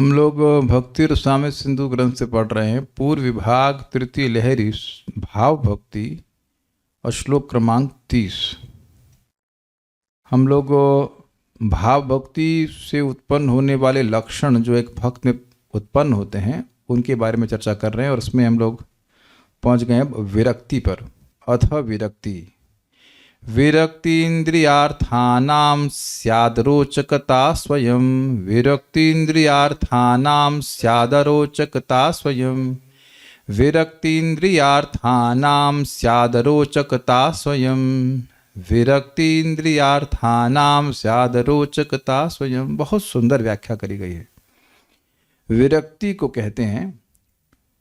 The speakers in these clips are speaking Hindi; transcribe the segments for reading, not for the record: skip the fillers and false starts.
हम लोग भक्ति रसामृत सिंधु ग्रंथ से पढ़ रहे हैं। पूर्व विभाग तृतीय लहरी भाव भक्ति और श्लोक क्रमांक 30। हम लोग भाव भक्ति से उत्पन्न होने वाले लक्षण जो एक भक्त में उत्पन्न होते हैं उनके बारे में चर्चा कर रहे हैं, और उसमें हम लोग पहुंच गए अब विरक्ति पर। अथ विरक्ति विरक्तीन्द्रियार्थानां स्यादरोचकता स्वयं। विरक्तीन्द्रियार्थानां स्यादरोचकता स्वयं। विरक्तीन्द्रियार्थानां स्यादरोचकता स्वयं। विरक्तीन्द्रियार्थानां स्यादरोचकता स्वयं। बहुत सुंदर व्याख्या करी गई है। विरक्ति को कहते हैं,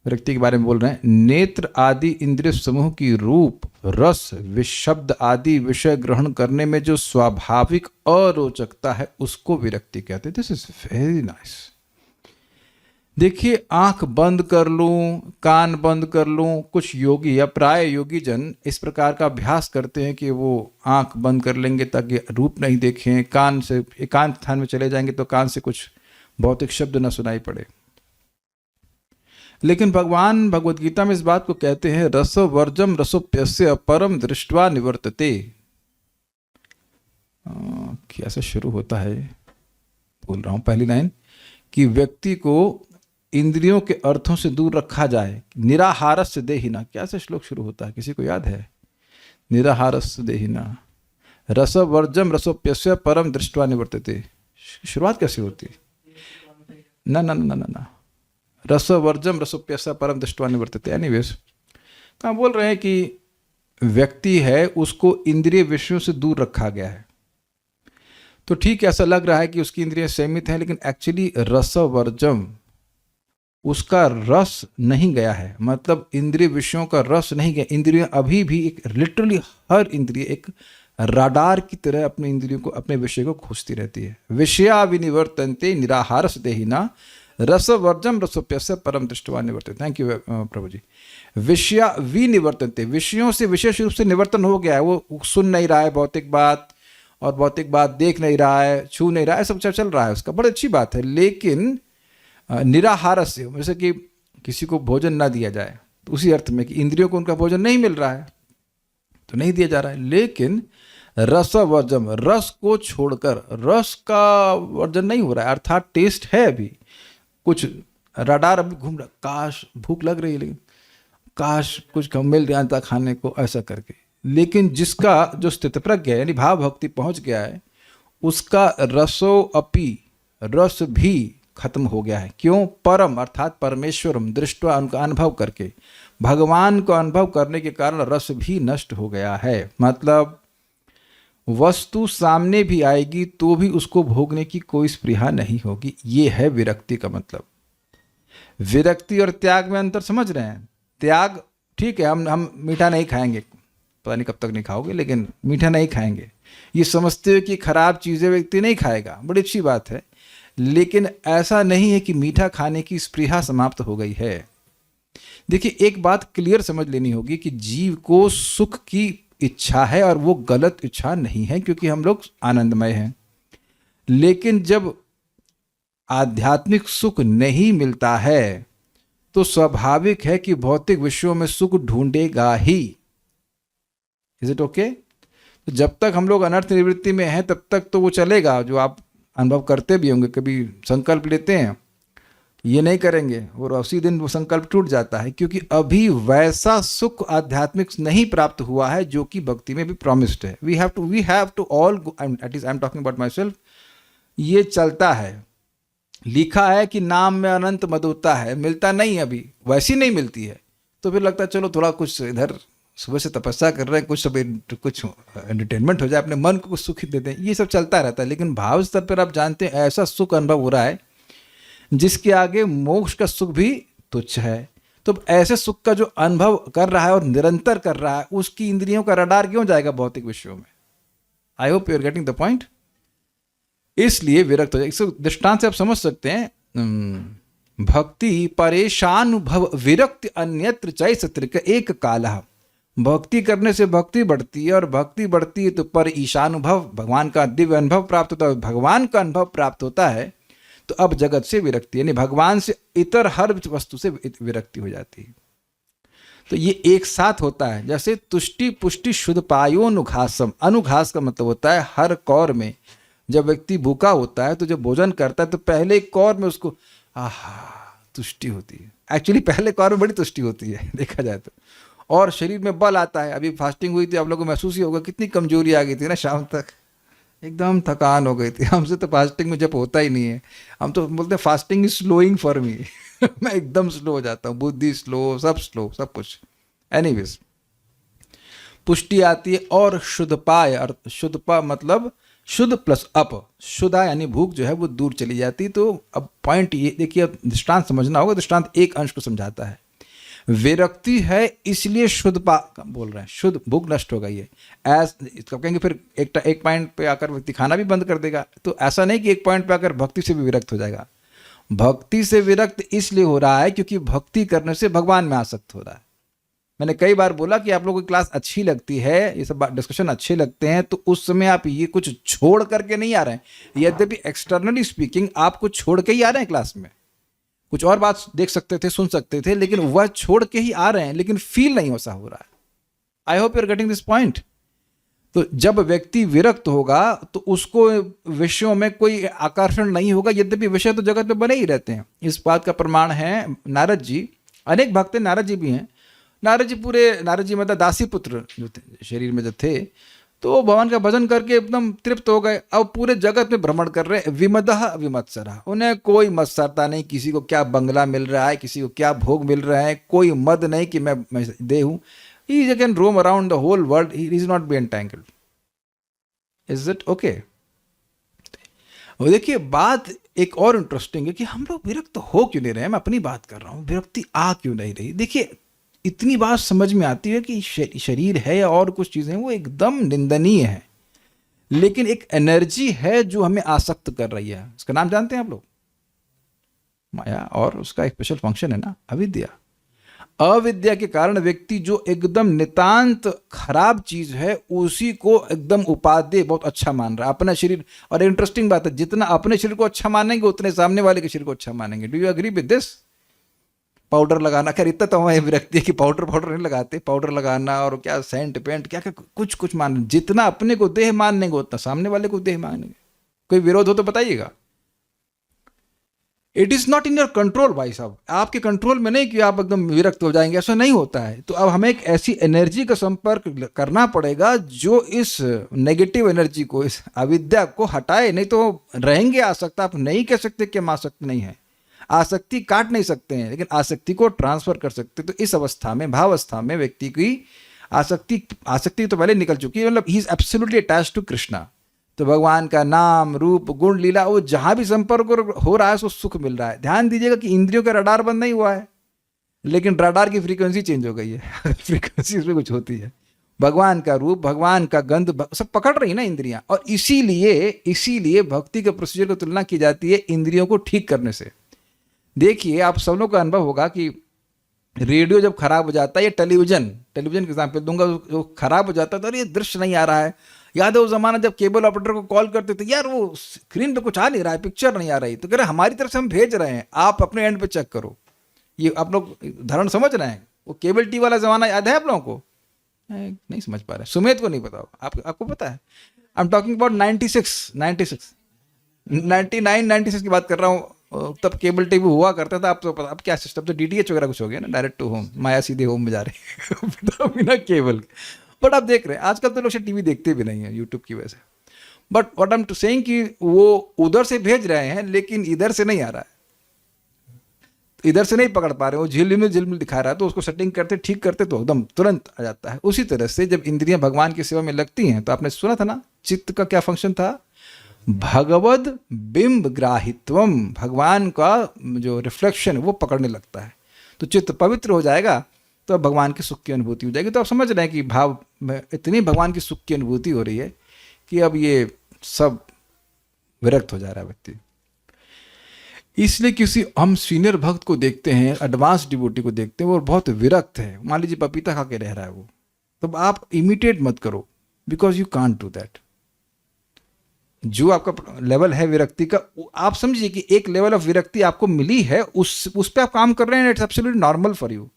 विरक्ति के बारे में बोल रहे हैं, नेत्र आदि इंद्रिय समूह की रूप रस विशब्द आदि विषय ग्रहण करने में जो स्वाभाविक अरोचकता है उसको विरक्ति कहते हैं। This is very nice. देखिए, आंख बंद कर लूं, कान बंद कर लूं, कुछ योगी या प्राय योगी जन इस प्रकार का अभ्यास करते हैं कि वो आंख बंद कर लेंगे ताकि रूप नहीं देखें, कान से एकांत स्थान में चले जाएंगे तो कान से कुछ भौतिक शब्द न सुनाई पड़े। लेकिन भगवान भगवद गीता में इस बात को कहते हैं, रसो वर्जम रसोप्यस्य अपरम दृष्ट्वा निवर्तते। कैसे शुरू होता है, बोल रहा हूं पहली लाइन, कि व्यक्ति को इंद्रियों के अर्थों से दूर रखा जाए। निराहारस्य देहिना, कैसे श्लोक शुरू होता है, किसी को याद है? निराहारस्य देहिना रसो वर्जम रसोप्यस्य परम दृष्ट्वा निवर्तते। शुरुआत कैसे होती? ना ना ना ना ना, रसो वर्जम रसोप्यस्य परम दृष्ट्वा निवर्तते। एनीवेज, कहाँ बोल रहे हैं कि व्यक्ति है उसको इंद्रिय विषयों से दूर रखा गया है। तो ठीक है, ऐसा लग रहा है कि उसकी इंद्रियां सीमित हैं, लेकिन एक्चुअली रसवर्जम, उसका रस नहीं गया है, मतलब इंद्रिय विषयों का रस नहीं गया। इंद्रियां अभी भी एक लिटरली हर इंद्रिय एक राडार की तरह अपने इंद्रियों को, अपने विषय को खोजती रहती है। विषया विनिवर्तन्ते निराहारस देहिना रसवर्जम रसोप्यस्य परम दृष्ट्वा निवर्तते। थैंक यू प्रभु जी। विषया विनिवर्तन्ते, विषयों से विशेष रूप से निवर्तन हो गया है। वो सुन नहीं रहा है भौतिक बात, और भौतिक बात देख नहीं रहा है, छू नहीं रहा है, सब चल रहा है उसका, बड़ी अच्छी बात है। लेकिन निराहार से, जैसे कि किसी को भोजन ना दिया जाए, तो उसी अर्थ में कि इंद्रियों को उनका भोजन नहीं मिल रहा है तो नहीं दिया जा रहा है। लेकिन रसवर्जम, रस को छोड़कर, रस का वर्जन नहीं हो रहा है, अर्थात टेस्ट है अभी, कुछ रडार अभी घूम रहा, काश भूख लग रही है लेकिन काश कुछ मिल जाता खाने को, ऐसा करके। लेकिन जिसका जो स्थितप्रज्ञ है, यानी भाव भक्ति पहुंच गया है, उसका रसो अपि, रस भी खत्म हो गया है। क्यों? परम अर्थात परमेश्वरम दृष्टवा, उनका अनुभव करके, भगवान को अनुभव करने के कारण रस भी नष्ट हो गया है। मतलब वस्तु सामने भी आएगी तो भी उसको भोगने की कोई स्पृहा नहीं होगी। ये है विरक्ति का मतलब। विरक्ति और त्याग में अंतर समझ रहे हैं? त्याग ठीक है, हम मीठा नहीं खाएंगे, पता नहीं कब तक नहीं खाओगे, लेकिन मीठा नहीं खाएंगे, ये समझते हो कि खराब चीज़ें व्यक्ति नहीं खाएगा, बड़ी अच्छी बात है। लेकिन ऐसा नहीं है कि मीठा खाने की स्पृहा समाप्त हो गई है। देखिए, एक बात क्लियर समझ लेनी होगी कि जीव को सुख की इच्छा है, और वो गलत इच्छा नहीं है, क्योंकि हम लोग आनंदमय हैं। लेकिन जब आध्यात्मिक सुख नहीं मिलता है तो स्वाभाविक है कि भौतिक विषयों में सुख ढूंढेगा ही। Is it okay? तो जब तक हम लोग अनर्थ निवृत्ति में हैं तब तक तो वो चलेगा, जो आप अनुभव करते भी होंगे। कभी संकल्प लेते हैं ये नहीं करेंगे, और उसी दिन वो संकल्प टूट जाता है, क्योंकि अभी वैसा सुख आध्यात्मिक नहीं प्राप्त हुआ है जो कि भक्ति में भी प्रॉमिस्ड है। We have to all, at least I am talking about myself, ये चलता है। लिखा है कि नाम में अनंत मधुरता है, मिलता नहीं, अभी वैसी नहीं मिलती है। तो फिर लगता है चलो थोड़ा कुछ इधर सुबह से तपस्या कर रहे हैं, कुछ एंटरटेनमेंट हो जाए, अपने मन को कुछ सुख दे दें, ये सब चलता रहता है। लेकिन भाव स्तर पर आप जानते हैं ऐसा सुख अनुभव हो रहा है जिसके आगे मोक्ष का सुख भी तुच्छ है। तो ऐसे सुख का जो अनुभव कर रहा है और निरंतर कर रहा है, उसकी इंद्रियों का रडार क्यों जाएगा भौतिक विषयों में? I hope you are getting the point. इसलिए विरक्त हो जाए। इस दृष्टांत से आप समझ सकते हैं, भक्ति परेशानुभव विरक्ति अन्यत्र चैसत्रिक एक कालः। भक्ति करने से भक्ति बढ़ती है, और भक्ति बढ़ती है तो पर ईशानुभव, भगवान का दिव्य अनुभव प्राप्त होता है। भगवान का अनुभव प्राप्त होता है तो अब जगत से विरक्ति, यानी भगवान से इतर हर वस्तु से विरक्ति हो जाती है। तो ये एक साथ होता है। जैसे तुष्टि पुष्टि शुद्ध पायोनुघासम, अनुघास का मतलब होता है हर कौर में। जब व्यक्ति भूखा होता है तो जब भोजन करता है तो पहले कौर में उसको तुष्टि होती है। एक्चुअली पहले कौर में बड़ी तुष्टि होती है देखा जाए तो, और शरीर में बल आता है। अभी फास्टिंग हुई थी, आप लोगों को महसूस ही होगा कितनी कमजोरी आ गई थी ना, शाम तक एकदम थकान हो गई थी। हमसे तो फास्टिंग में जब होता ही नहीं है, हम तो बोलते हैं fasting is slowing for me मैं एकदम स्लो हो जाता हूँ, बुद्धि स्लो, सब कुछ। एनीवेज, पुष्टि आती है और शुद्धपाय, शुद्धपा मतलब शुद्ध प्लस अप, शुद्धा यानी भूख जो है वो दूर चली जाती। तो अब पॉइंट ये देखिए, अब दृष्टांत समझना होगा। दृष्टांत एक अंश को समझाता है। विरक्ति है इसलिए शुद्ध पा बोल रहे हैं, शुद्ध भूख नष्ट हो गई है। इसको कहेंगे फिर एक पॉइंट पे आकर व्यक्ति खाना भी बंद कर देगा। तो ऐसा नहीं कि एक पॉइंट पे आकर भक्ति से भी विरक्त हो जाएगा। भक्ति से विरक्त इसलिए हो रहा है क्योंकि भक्ति करने से भगवान में आसक्त हो रहा है। मैंने कई बार बोला कि आप लोगों की क्लास अच्छी लगती है, ये सब डिस्कशन अच्छे लगते हैं, तो उस समय आप ये कुछ छोड़ करके नहीं आ रहे हैं। यद्यपि एक्सटर्नली स्पीकिंग आप कुछ छोड़ के ही आ रहे हैं क्लास में, कुछ और बात देख सकते थे, सुन सकते थे, लेकिन वह छोड़ के ही आ रहे हैं, लेकिन फील नहीं वैसा हो रहा है। I hope you are getting this point. तो जब व्यक्ति विरक्त होगा तो उसको विषयों में कोई आकर्षण नहीं होगा, यद्यपि विषय तो जगत में बने ही रहते हैं। इस बात का प्रमाण है नारद जी, अनेक भक्त हैं, नारद जी भी हैं। नारद जी मतलब दासी पुत्र जो थे शरीर में जब थे, तो भगवान का भजन करके एकदम तृप्त हो गए। अब पूरे जगत में भ्रमण कर रहे, विमदह विमत्सरा, उन्हें कोई मत्सरता नहीं, किसी को क्या बंगला मिल रहा है, किसी को क्या भोग मिल रहा है, कोई मद नहीं कि मैं दे हूं। He can roam around the whole world, he is not be entangled. Is it okay? देखिए बात एक और इंटरेस्टिंग है कि हम लोग विरक्त हो क्यों नहीं रहे। मैं अपनी बात कर रहा हूं, विरक्ति आ क्यों नहीं रही। देखिए इतनी बात समझ में आती है कि शरीर है और कुछ चीज़ें वो एकदम निंदनीय है, लेकिन एक एनर्जी है जो हमें आसक्त कर रही है। उसका नाम जानते हैं आप लोग? माया। और उसका एक स्पेशल फंक्शन है ना, अविद्या। अविद्या के कारण व्यक्ति जो एकदम नितांत खराब चीज है उसी को एकदम उपादेय बहुत अच्छा मान रहा है, अपना शरीर। और इंटरेस्टिंग बात है, जितना अपने शरीर को अच्छा मानेंगे उतने सामने वाले के शरीर को अच्छा मानेंगे। Do you agree with this? Powder लगाना, खैर इतना तो हमें विरक्ति है कि पाउडर नहीं लगाते। पाउडर लगाना और क्या सेंट पेंट क्या क्या कुछ मान, जितना अपने को देह मानेंगे उतना सामने वाले को देह मानेंगे। कोई विरोध हो तो बताइएगा। It is not in your control भाई साहब, आपके कंट्रोल में नहीं कि आप एकदम विरक्त हो जाएंगे, ऐसा नहीं होता है। तो अब हमें एक ऐसी एनर्जी का संपर्क करना पड़ेगा जो इस नेगेटिव एनर्जी को, इस अविद्या को हटाए। नहीं तो रहेंगे आसक्त। आप नहीं कह सकते कि हम आसक्त नहीं है। आसक्ति काट नहीं सकते हैं, लेकिन आसक्ति को ट्रांसफर कर सकते। तो इस अवस्था में, भावस्था में व्यक्ति की आसक्ति तो पहले निकल चुकी है, मतलब he is absolutely attached to Krishna. तो भगवान का नाम रूप गुण लीला वो जहां भी संपर्क हो रहा है उसको सुख मिल रहा है। ध्यान दीजिएगा कि इंद्रियों का रडार बंद नहीं हुआ है, लेकिन रडार की फ्रीक्वेंसी चेंज हो गई है फ्रीक्वेंसी उसमें कुछ होती है। भगवान का रूप, भगवान का गंध सब पकड़ रही ना इंद्रियां। और इसीलिए भक्ति के प्रोसीजर की तुलना की जाती है इंद्रियों को ठीक करने से। देखिए आप सब लोगों का अनुभव होगा कि रेडियो जब खराब हो जाता है या टेलीविजन के एग्जाम्पल दूंगा, जो खराब हो जाता है तो अरे ये दृश्य नहीं आ रहा है। याद है वो जमाना जब केबल ऑपरेटर को कॉल करते थे, यार वो स्क्रीन पे कुछ आ नहीं रहा है, पिक्चर नहीं आ रही। तो कह रहे हमारी तरफ से हम भेज रहे हैं, आप अपने एंड पे चेक करो। ये आप लोग उदाहरण समझ रहे हैं। वो केबल टी वाला जमाना याद है आप लोगों को? नहीं समझ पा रहे, सुमेत को नहीं पता होगा, आपको पता है। आई एम टॉकिंग अबाउट 96 की बात कर रहा हूँ। तब केबल टीवी हुआ करता था। अब क्या सिस्टम, तो डीटीएच वगैरह कुछ हो गया ना, डायरेक्ट टू होम, माया सीधे होम में जा रहे बिना केबल। बट आप देख रहे हैं आजकल तो लोग टीवी देखते भी नहीं है यूट्यूब की वजह से। But what I am to saying कि वो उधर से भेज रहे हैं लेकिन इधर से नहीं आ रहा है, इधर से नहीं पकड़ पा रहे, वो झिलमिल दिखा रहा है। तो उसको सेटिंग करते, ठीक करते तो एकदम तुरंत आ जाता है। उसी तरह से जब इंद्रियां भगवान की सेवा में लगती हैं, तो आपने सुना था ना चित्त का क्या फंक्शन था? भगवद बिंब ग्राहित्वम, भगवान का जो रिफ्लेक्शन वो पकड़ने लगता है। तो चित्त पवित्र हो जाएगा तो भगवान के सुख की अनुभूति हो जाएगी। तो आप समझ रहे हैं कि भाव में इतनी भगवान की सुख की अनुभूति हो रही है कि अब ये सब विरक्त हो जा रहा है व्यक्ति। इसलिए किसी हम सीनियर भक्त को देखते हैं, एडवांस डिवोटी को देखते हैं, वो बहुत विरक्त है, मान लीजिए पपीता खा के रह रहा है वो, तो आप इमिटेट मत करो, because you can't do that. जो आपका लेवल है विरक्ति का, आप समझिए कि एक लेवल ऑफ विरक्ति आपको मिली है, उस पे आप काम कर रहे हैं, it's absolutely normal for you.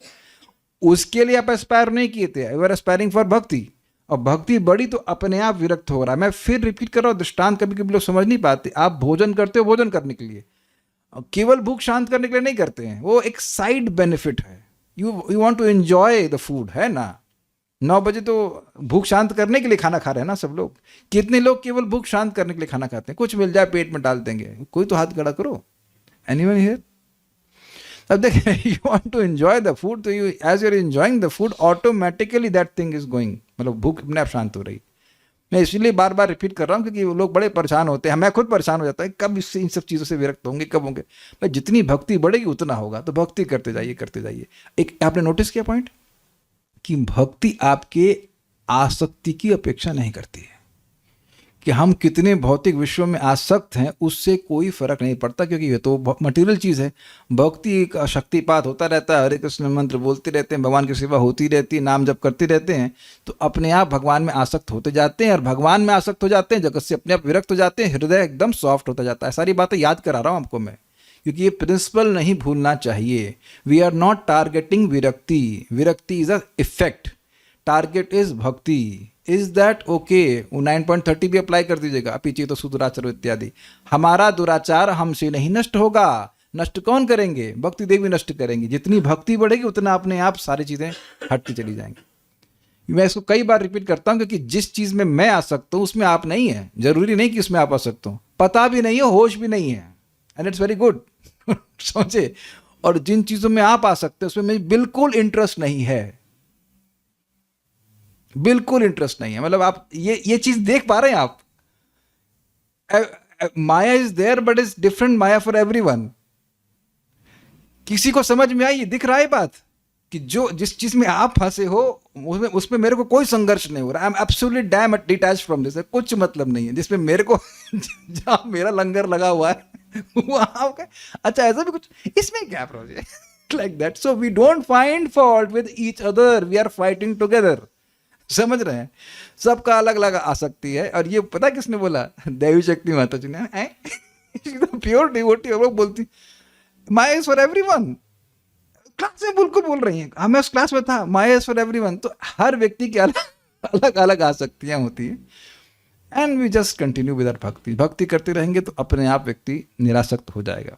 उसके लिए आप एस्पायर नहीं किए थे, यू आर एस्पायरिंग फॉर भक्ति, और भक्ति बड़ी तो अपने आप विरक्त हो रहा है। मैं फिर रिपीट कर रहा हूँ, दृष्टांत कभी कभी लोग समझ नहीं पाते। आप भोजन करते हो भोजन करने के लिए, केवल भूख शांत करने के लिए नहीं करते हैं, वो एक साइड बेनिफिट है। You want to enjoy the food, है ना। 9 बजे तो भूख शांत करने के लिए खाना खा रहे हैं ना सब लोग। कितने लोग केवल भूख शांत करने के लिए खाना खाते हैं, कुछ मिल जाए पेट में डाल देंगे, कोई तो हाथ खड़ा करो। Anyone here? अब देखिए, you want to enjoy the food, तो you as you are enjoying the food automatically that thing is going, मतलब भूख अपने आप शांत हो रही। मैं इसलिए बार बार रिपीट कर रहा हूँ क्योंकि वो लोग बड़े परेशान होते हैं, मैं खुद परेशान हो जाता है, कब इससे इन सब चीज़ों से विरक्त होंगे, कब होंगे। भाई जितनी भक्ति बढ़ेगी उतना होगा, तो भक्ति करते जाइए करते जाइए। एक आपने नोटिस किया पॉइंट कि भक्ति आपके आसक्ति की अपेक्षा नहीं करती है, कि हम कितने भौतिक विश्व में आसक्त हैं उससे कोई फर्क नहीं पड़ता, क्योंकि ये तो मटेरियल चीज़ है। भक्ति का शक्तिपात होता रहता है, हरे कृष्ण मंत्र बोलते रहते हैं, भगवान की सेवा होती रहती है, नाम जप करते रहते हैं, तो अपने आप भगवान में आसक्त होते जाते हैं, और भगवान में आसक्त हो जाते हैं, जगत से अपने आप विरक्त हो जाते हैं, हृदय एकदम सॉफ्ट होता जाता है। सारी बातें याद करा रहा हूँ आपको मैं, क्योंकि ये प्रिंसिपल नहीं भूलना चाहिए। We are not targeting virakti, virakti is a effect, target is bhakti. Is that okay? वो 9.30 भी अप्लाई कर दीजिएगा, पीछे तो सुदुराचार इत्यादि। हमारा दुराचार हमसे नहीं नष्ट होगा, नष्ट कौन करेंगे? भक्ति देवी नष्ट करेंगी। जितनी भक्ति बढ़ेगी उतना अपने आप सारी चीज़ें हटती चली जाएंगी। मैं इसको कई बार रिपीट करता हूँ, क्योंकि जिस चीज़ में मैं आ सकता हूँ उसमें आप नहीं है, जरूरी नहीं कि उसमें आप आ सकता हूँ, पता भी नहीं है, होश भी नहीं है, एंड इट्स वेरी गुड। सोचे। और जिन चीज़ों में आप आ सकते हैं उसमें मुझे बिल्कुल इंटरेस्ट नहीं है, बिल्कुल इंटरेस्ट नहीं है। मतलब आप ये चीज देख पा रहे हैं आप, maya is there but is different maya for everyone. किसी को समझ में आई? दिख रहा है बात कि जो जिस चीज में आप फंसे हो उसमें मेरे को कोई संघर्ष नहीं हो रहा। I am absolutely dam detach from this, कुछ मतलब नहीं है जिसमें मेरे को जहां मेरा लंगर लगा हुआ है वहां अच्छा ऐसा भी कुछ, इसमें क्या project like that. So we don't find fault with each other, we are fighting together. समझ रहे हैं? सबका अलग अलग आसक्ति है। और ये पता किसने बोला? देवी शक्ति माता जी ने। प्योर डिवोटी लोग बोलती माया इज फॉर एवरीवन। क्लास में बिल्कुल बोल रही हैं, मैं उस क्लास में था, माया इज फॉर एवरीवन। तो हर व्यक्ति की अलग अलग आसक्तियां होती है, and we just continue with our bhakti. भक्ति करते रहेंगे तो अपने आप व्यक्ति निरासक्त हो जाएगा।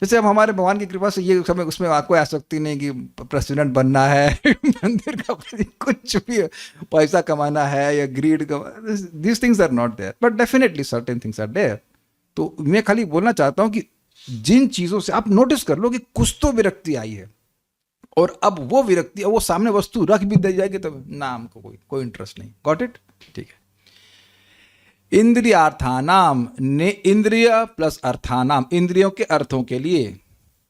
जैसे अब हमारे भगवान की कृपा से ये समय उसमें आपको आसक्ति नहीं कि प्रेसिडेंट बनना है, मंदिर का कुछ भी पैसा कमाना है या ग्रीड का, these things are not there, but definitely certain things are there. तो मैं खाली बोलना चाहता हूं कि जिन चीजों से आप नोटिस कर लो कि कुछ तो विरक्ति आई है, और अब वो विरक्ति, वो सामने वस्तु रख भी दे जाएगी तो ना हमको कोई इंटरेस्ट नहीं। Got it? ठीक है। इंद्रियार्थानाम, इंद्रिय प्लस अर्थानाम, इंद्रियों के अर्थों के लिए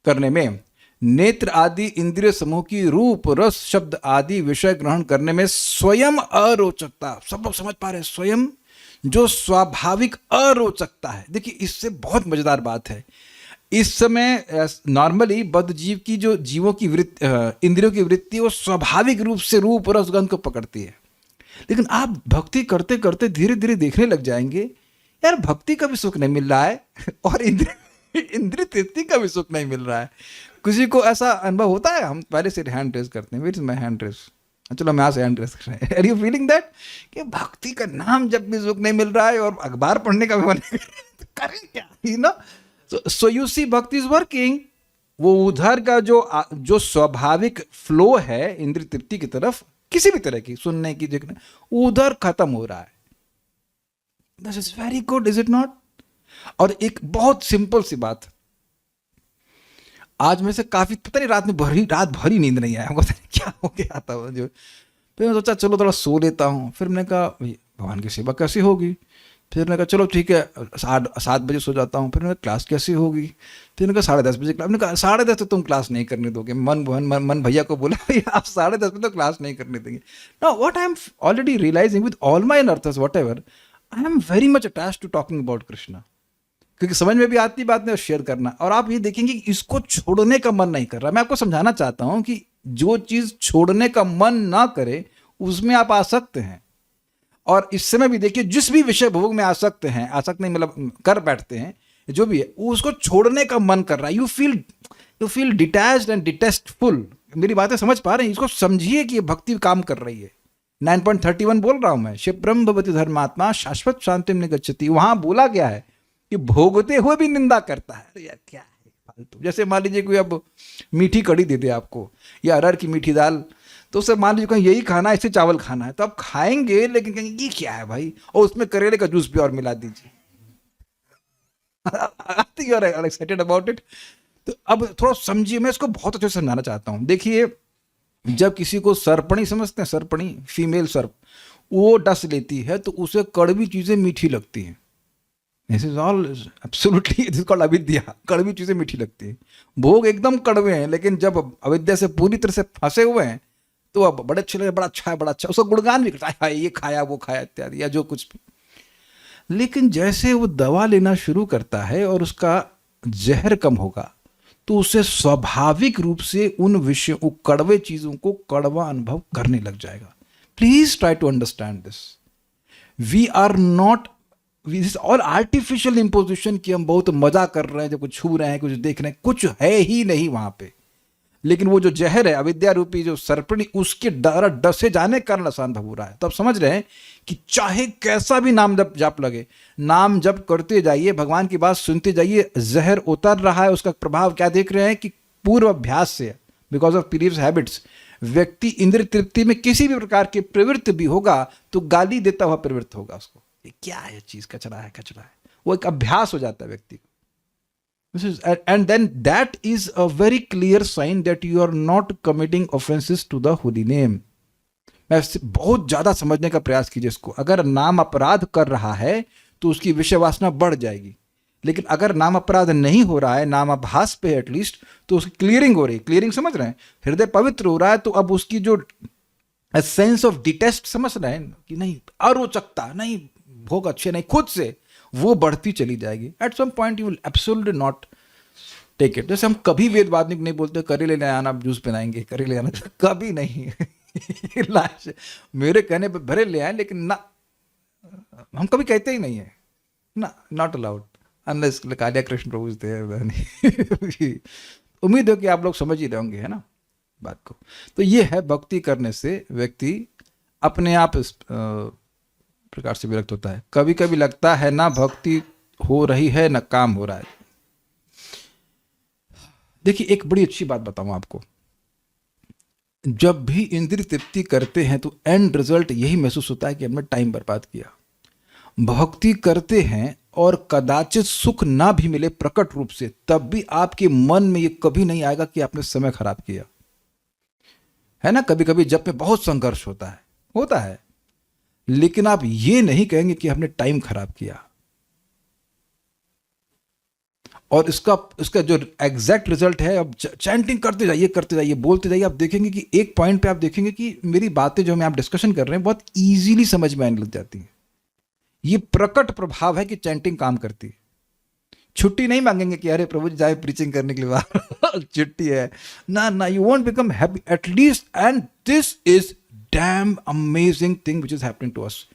करने में, नेत्र आदि इंद्रिय समूह की रूप रस शब्द आदि विषय ग्रहण करने में स्वयं अरोचकता। सब लोग समझ पा रहे हैं? स्वयं जो स्वाभाविक अरोचकता है। देखिए इससे बहुत मजेदार बात है, इस समय नॉर्मली बद्ध जीव की जो जीवों की वृत्ति, इंद्रियों की वृत्ति, वो स्वाभाविक रूप से रूप रस गंध को पकड़ती है। लेकिन आप भक्ति करते करते धीरे धीरे देखने लग जाएंगे, यार भक्ति का भी सुख नहीं मिल रहा है और इंद्रिय तृप्ति का भी सुख नहीं मिल रहा है। किसी को ऐसा अनुभव होता है? हम पहले से हैंड रेस करते हैं, where is my hand raise? चलो मैं यहाँ से हैंड रेस कर रहा है। आर यू फीलिंग दैट कि भक्ति का नाम जब भी सुख नहीं मिल रहा है और अखबार पढ़ने का भी मन तो करें क्या, you know? So you see भक्ति इज वर्किंग। वो उधर का जो स्वाभाविक फ्लो है इंद्रिय तृप्ति की तरफ, किसी भी तरह की सुनने की देखने, उधर खत्म हो रहा है। This is very good, is it not? और एक बहुत सिंपल सी बात, आज में से काफी पता नहीं रात भरी नींद नहीं आया, क्या हो गया था जो। फिर मैं सोचा चलो थोड़ा सो लेता हूँ। फिर मैंने कहा भगवान की सेवा कैसी होगी? फिर मैंने कहा चलो ठीक है 7 बजे सो जाता हूँ। फिर मैंने क्लास कैसी होगी? फिर मैंने कहा 10:30 बजे क्लास। मैंने कहा 10:30 तो तुम क्लास नहीं करने दोगे। मन भैया को बोला आप 10:30 बजे तो क्लास नहीं करने देंगे। Now what I am already realizing with all my anarthas whatever, I am very much attached to talking about Krishna, क्योंकि समझ में भी आती बात नहीं और शेयर करना। और आप ये देखेंगे कि इसको छोड़ने का मन नहीं कर रहा। मैं आपको समझाना चाहता हूं कि जो चीज छोड़ने का मन ना करे उसमें आप आ सकते हैं। और इस समय भी देखिए, जिस भी विषय भोग में आसक्त हैं, आसक्त नहीं मतलब कर बैठते हैं, जो भी है उसको छोड़ने का मन कर रहा है। You feel detached and distasteful. मेरी बातें समझ पा रहे हैं? इसको समझिए कि ये भक्ति काम कर रही है। 9.31 बोल रहा हूं मैं, शिवब्रह्म भवति धर्मात्मा शाश्वत शांतिम निगच्छति। वहां बोला गया है कि भोगते हुए भी निंदा करता है। अरे यार क्या है फालतू। जैसे मान लीजिए कोई अब मीठी कड़ी दे दे आपको, या अरहर की मीठी दाल, तो उससे मान लीजिए कहीं यही खाना है, इससे चावल खाना है, तो आप खाएंगे, लेकिन कहेंगे ये क्या है भाई, और उसमें करेले का जूस भी और मिला दीजिए। You are excited about it. तो अब थोड़ा समझिए, मैं इसको बहुत अच्छे से समझाना चाहता हूं। देखिए, जब किसी को सर्पणी समझते हैं, सर्पणी फीमेल सर्प, वो डस लेती है तो उसे कड़वी चीजें मीठी लगती हैं। This is all absolutely this called अविद्या। कड़वी चीजें मीठी लगती हैं, भोग एकदम कड़वे हैं, लेकिन जब अविद्या से पूरी तरह से फंसे हुए हैं तो अब बड़े अच्छे लगे, बड़ा अच्छा है, बड़ा अच्छा, उसका गुणगान भी करता है, ये खाया वो खाया इत्यादि, या जो कुछ भी। लेकिन जैसे वो दवा लेना शुरू करता है और उसका जहर कम होगा, तो उसे स्वाभाविक रूप से उन विषयों, उन कड़वे चीजों को कड़वा अनुभव करने लग जाएगा। Please try to understand this. We are not, this all artificial imposition की हम बहुत मजा कर रहे हैं, जब कुछ छू रहे हैं, कुछ देख रहे हैं, कुछ है ही नहीं वहां पे। लेकिन वो जो जहर है, अविद्या रूपी जो सर्पणी, उसके डसे जाने के कारण ऐसा अनुभव हो रहा है। तो आप समझ रहे हैं कि चाहे कैसा भी नाम जप लगे, नाम जप करते जाइए, भगवान की बात सुनते जाइए, जहर उतर रहा है। उसका प्रभाव क्या देख रहे हैं कि पूर्व अभ्यास से, बिकॉज ऑफ प्रीवियस हैबिट्स, व्यक्ति इंद्र तृप्ति में किसी भी प्रकार की प्रवृत्ति भी होगा तो गाली देता हुआ प्रवृत्त होगा उसको, ये क्या है चीज, कचरा है, कचरा है। वो एक अभ्यास हो जाता है व्यक्ति को। And then that is a very clear sign that you are not committing offenses to the holy name. मैं बहुत ज्यादा समझने का प्रयास कीजिए इसको। अगर नाम अपराध कर रहा है तो उसकी विषय वासना बढ़ जाएगी, लेकिन अगर नाम अपराध नहीं हो रहा है, नाम आभास पे एटलीस्ट, तो उसकी क्लियरिंग हो रही है। क्लियरिंग समझ रहे हैं, हृदय पवित्र हो रहा है, तो अब उसकी जो सेंस ऑफ डिटेस्ट समझ रहे हैं कि नहीं, अरोचकता नहीं, भोग अच्छे नहीं, खुद से वो बढ़ती चली जाएगी। At some point you will absolutely not take it. जैसे हम कभी वेदवादनिक नहीं बोलते करेले ले आना, जूस पिलाएंगे, करेले आना, कभी नहीं। लाश मेरे कहने पर भरे ले आए, लेकिन ना, हम कभी कहते ही नहीं है ना, not allowed unless Kaliya Krishna Prabhu थे। उम्मीद है कि आप लोग समझ ही रहे होंगे, है ना बात को। तो ये है, भक्ति करने से व्यक्ति अपने आप इस प्रकार से विरक्त होता है। कभी कभी लगता है ना भक्ति हो रही है ना काम हो रहा है। देखिए, एक बड़ी अच्छी बात बताऊं आपको, जब भी इंद्रिय तृप्ति करते हैं तो एंड रिजल्ट यही महसूस होता है कि हमने टाइम बर्बाद किया। भक्ति करते हैं और कदाचित सुख ना भी मिले प्रकट रूप से, तब भी आपके मन में ये कभी नहीं आएगा कि आपने समय खराब किया, है ना। कभी कभी जब में बहुत संघर्ष होता है, लेकिन आप ये नहीं कहेंगे कि हमने टाइम खराब किया। और इसका जो एग्जैक्ट रिजल्ट है, अब चैंटिंग करते जाइए, बोलते जाइए, आप देखेंगे कि एक पॉइंट पे आप देखेंगे कि मेरी बातें जो मैं आप डिस्कशन कर रहे हैं बहुत इजीली समझ में आने लग जाती हैं। ये प्रकट प्रभाव है कि चैंटिंग काम करती है। छुट्टी नहीं मांगेंगे कि अरे प्रभु जी जाए प्रीचिंग करने के लिए, छुट्टी है ना, you won't become happy at least. And this is damn amazing thing which is happening to us.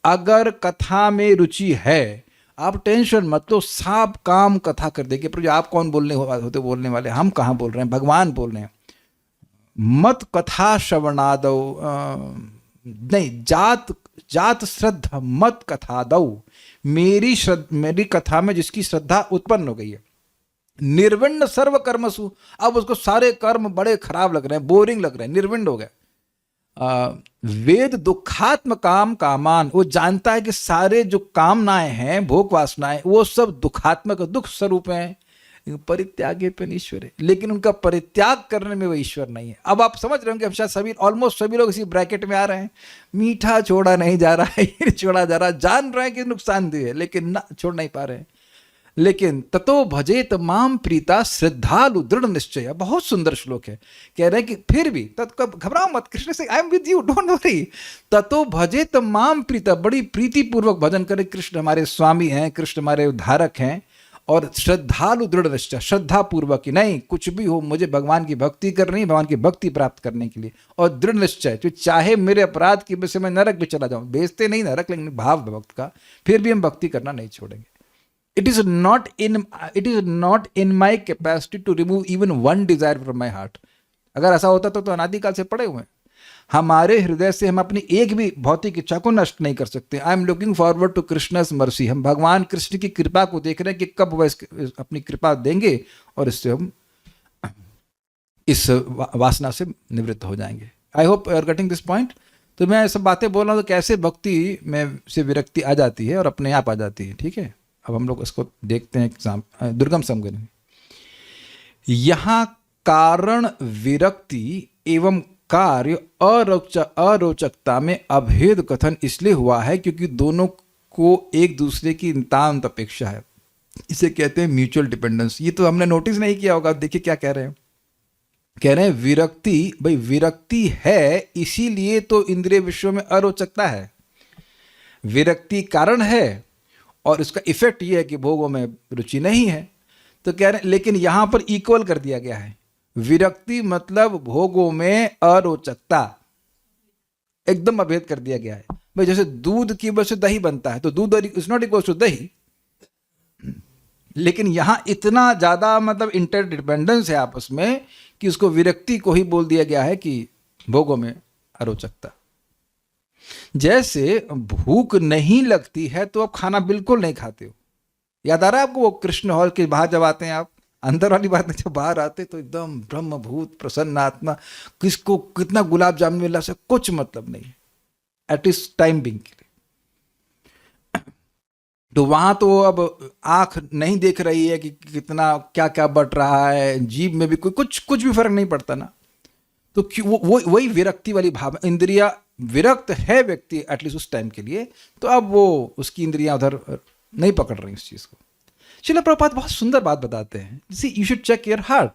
अगर कथा में रुचि है, आप टेंशन मत लो, सब काम कथा कर देंगे। प्रभु आप कौन बोलने वाले, हम कहाँ बोल रहे हैं, भगवान बोल रहे हैं। मत कथा श्रवणादौ, नहीं, जात श्रद्धा मत कथा दौ। मेरी कथा में जिसकी श्रद्धा उत्पन्न हो गई है, निर्विण्ण सर्व कर्मसु, अब उसको सारे कर्म बड़े खराब लग रहे हैं, बोरिंग लग रहे हैं, निर्विण्ण हो गए। वेद दुखात्म काम कामान, वो जानता है कि सारे जो कामनाएं हैं, भोग वासनाएं, वो सब दुखात्मक दुख स्वरूप हैं। परित्यागे पे ईश्वर है, लेकिन उनका परित्याग करने में वो ईश्वर नहीं है। अब आप समझ रहे होंगे, अब शायद सभी, ऑलमोस्ट सभी लोग इसी ब्रैकेट में आ रहे हैं। मीठा छोड़ा नहीं जा रहा है, ये छोड़ा जा रहा है, जान रहे हैं कि नुकसानदेह है, लेकिन ना छोड़ नहीं पा रहे हैं। लेकिन ततो भजेत माम प्रीता श्रद्धालु दृढ़ निश्चय, बहुत सुंदर श्लोक है। कह रहे हैं कि फिर भी घबराओ मत, कृष्ण से I am with you, don't worry. ततो भजेत माम प्रीता, बड़ी प्रीति पूर्वक भजन करें। कृष्ण हमारे स्वामी हैं, कृष्ण हमारे उद्धारक हैं, और श्रद्धालु दृढ़ निश्चय, श्रद्धा पूर्वक कि नहीं कुछ भी हो मुझे भगवान की भक्ति करनी है, भगवान की भक्ति प्राप्त करने के लिए। और दृढ़ निश्चय जो चाहे मेरे अपराध की वजह से मैं नरक भी चला जाऊं, बेचते नहीं नरक, लेकिन भाव भक्त का, फिर भी हम भक्ति करना नहीं छोड़ेंगे। It is not in my capacity to remove even one desire from my heart. अगर ऐसा होता तो अनादिकाल से पड़े हुए हैं। हमारे हृदय से हम अपनी एक भी भौतिक इच्छा को नष्ट नहीं कर सकते। I am looking forward to Krishna's mercy. हम भगवान कृष्ण की कृपा को देख रहे हैं कि कब वह अपनी कृपा देंगे और इससे हम इस वासना से निवृत्त हो जाएंगे। I hope you are getting this point. तो मैं सब बातें बोल रहा हूँ तो कैसे भक्ति में से विरक्ति आ जाती है और अपने आप आ जाती है। ठीक है, अब हम लोग इसको देखते हैं एग्जाम दुर्गम समगन में। यहां कारण विरक्ति एवं कार्य अरोचकता में अभेद कथन इसलिए हुआ है क्योंकि दोनों को एक दूसरे की नितांत अपेक्षा है। इसे कहते हैं म्यूचुअल डिपेंडेंस। ये तो हमने नोटिस नहीं किया होगा। देखिए क्या कह रहे हैं, कह रहे हैं विरक्ति, भाई विरक्ति है इसीलिए तो इंद्रिय विषयों में अरोचकता है। विरक्ति कारण है और इसका इफेक्ट ये है कि भोगों में रुचि नहीं है। तो कह रहे हैं लेकिन यहां पर इक्वल कर दिया गया है। विरक्ति मतलब भोगों में अरोचकता, एकदम अभेद कर दिया गया है। भाई जैसे दूध की वजह से दही बनता है तो दूध इज नॉट इक्वल टू दही, लेकिन यहां इतना ज्यादा मतलब इंटरडिपेंडेंस है आपस में कि उसको विरक्ति को ही बोल दिया गया है कि भोगों में अरोचकता। जैसे भूख नहीं लगती है तो आप खाना बिल्कुल नहीं खाते हो। याद आ रहा है आपको वो कृष्ण हॉल के बाहर जब आते हैं आप, अंदर वाली बात नहीं, जब बाहर आते तो एकदम ब्रह्मभूत प्रसन्न आत्मा, किसको कितना गुलाब जामुन मिला से कुछ मतलब नहीं है एट इस टाइम बिंग के लिए। तो वहां तो अब आंख नहीं देख रही है कि कितना क्या क्या बट रहा है, जीभ में भी कुछ भी फर्क नहीं पड़ता ना। तो वो वही विरक्ति वाली भाव, इंद्रिया विरक्त है व्यक्ति एटलीस्ट उस टाइम के लिए, तो अब वो उसकी इंद्रियां उधर नहीं पकड़ रही इस चीज को। श्रील प्रभुपाद बहुत सुंदर बात बताते हैं, जैसे you should check your heart,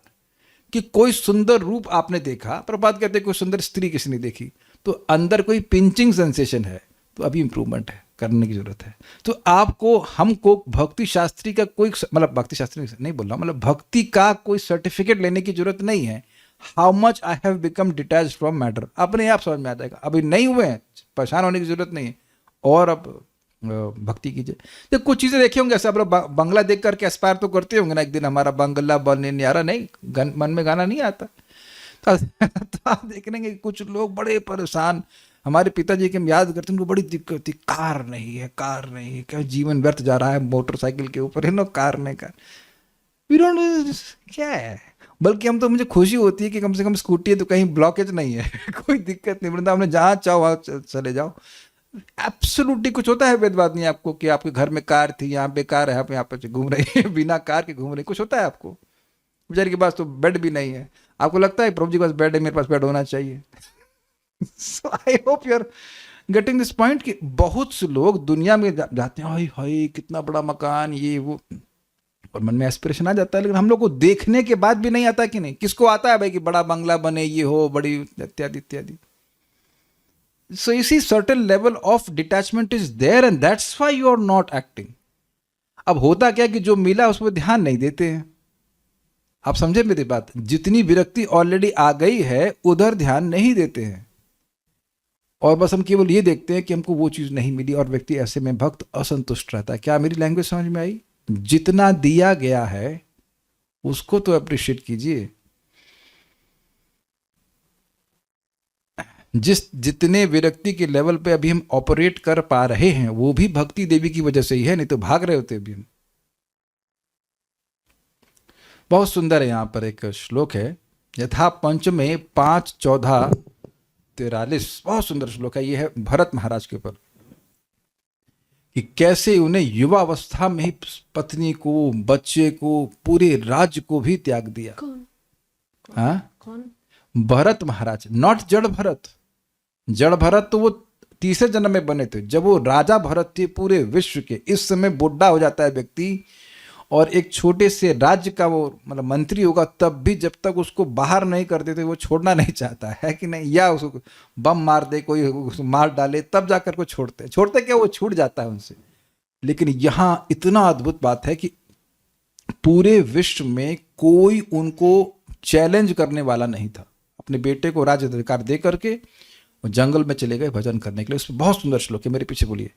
कि कोई सुंदर रूप आपने देखा, प्रभुपाद कहते हैं कोई सुंदर स्त्री किसी ने देखी, तो अंदर कोई पिंचिंग सेंसेशन है, तो अभी इंप्रूवमेंट है, करने की जरूरत है। तो आपको हमको भक्ति शास्त्री का कोई मतलब भक्ति शास्त्री नहीं बोल रहा, मतलब भक्ति का कोई सर्टिफिकेट लेने की जरूरत नहीं है। How much I have become detached from matter अपने आप समझ में आ जाएगा। अभी नहीं हुए हैं, परेशान होने की जरूरत नहीं है, और अब भक्ति कीजिए। तो कुछ चीजें देखी होंगे, ऐसा आप बंगला देख करके एस्पायर तो करते होंगे ना, एक दिन हमारा बंगला बनने नहीं आ रहा, नहीं मन में गाना नहीं आता। तो आप देख लेंगे कुछ लोग बड़े परेशान, हमारे पिताजी के हम याद करते हैं, उनको बड़ी दिक्कत थी, कार नहीं है, क्या जीवन व्यर्थ जा रहा है मोटरसाइकिल के ऊपर, कार नहीं, क्या है। बल्कि हम तो, मुझे खुशी होती है कि कम से कम स्कूटी है तो कहीं ब्लॉकेज नहीं है, कोई दिक्कत नहीं, वृंदावन में जहाँ चाहो वहाँ चले जाओ। एब्सोल्युटली कुछ होता है भेदभाव नहीं आपको कि आपके घर में कार थी, यहाँ बेकार है, आप यहाँ पे घूम रही है, बिना कार के घूम रही, कुछ होता है आपको? बेचारे के पास तो बेड भी नहीं है, आपको लगता है प्रभु जी के पास बेड है, मेरे पास बेड होना चाहिए। So I hope you are getting this point कि बहुत से लोग दुनिया में जाते हैं, हाय हाय कितना बड़ा मकान, ये वो, और मन में एस्पिरेशन आ जाता है, लेकिन हम लोग को देखने के बाद भी नहीं आता कि नहीं। किसको आता है भाई कि बड़ा बंगला बने, ये हो, बड़ी इत्यादि इत्यादि। So you see certain level of detachment is there and that's why you are not acting. अब होता क्या कि जो मिला उस पर ध्यान नहीं देते हैं। आप समझे मेरी बात? जितनी विरक्ति ऑलरेडी आ गई है उधर ध्यान नहीं देते हैं, और बस हम केवल ये देखते हैं कि हमको वो चीज नहीं मिली, और व्यक्ति ऐसे में भक्त असंतुष्ट रहता है। क्या मेरी लैंग्वेज समझ में आई? जितना दिया गया है उसको तो अप्रिशिएट कीजिए। जितने विरक्ति के लेवल पे अभी हम ऑपरेट कर पा रहे हैं वो भी भक्ति देवी की वजह से ही है, नहीं तो भाग रहे होते अभी हम। बहुत सुंदर है, यहां पर एक श्लोक है, यथा पंचमे 5:14-43, बहुत सुंदर श्लोक है। ये है भरत महाराज के ऊपर, कि कैसे उन्हें युवावस्था में ही पत्नी को, बच्चे को, पूरे राज्य को भी त्याग दिया। कौन? भरत महाराज, नॉट जड़ भरत। जड़ भरत तो वो तीसरे जन्म में बने थे, जब वो राजा भरत थे पूरे विश्व के। इस समय बुढ़ा हो जाता है व्यक्ति और एक छोटे से राज्य का वो मतलब मंत्री होगा, तब भी जब तक उसको बाहर नहीं कर देते वो छोड़ना नहीं चाहता है कि नहीं, या उसको बम मार दे, कोई उसको मार डाले, तब जाकर को छोड़ते क्या, वो छूट जाता है उनसे। लेकिन यहाँ इतना अद्भुत बात है कि पूरे विश्व में कोई उनको चैलेंज करने वाला नहीं था। अपने बेटे को राज्य अधिकार दे करके वो जंगल में चले गए भजन करने के लिए। उसमें बहुत सुंदर श्लोक है, मेरे पीछे बोलिए।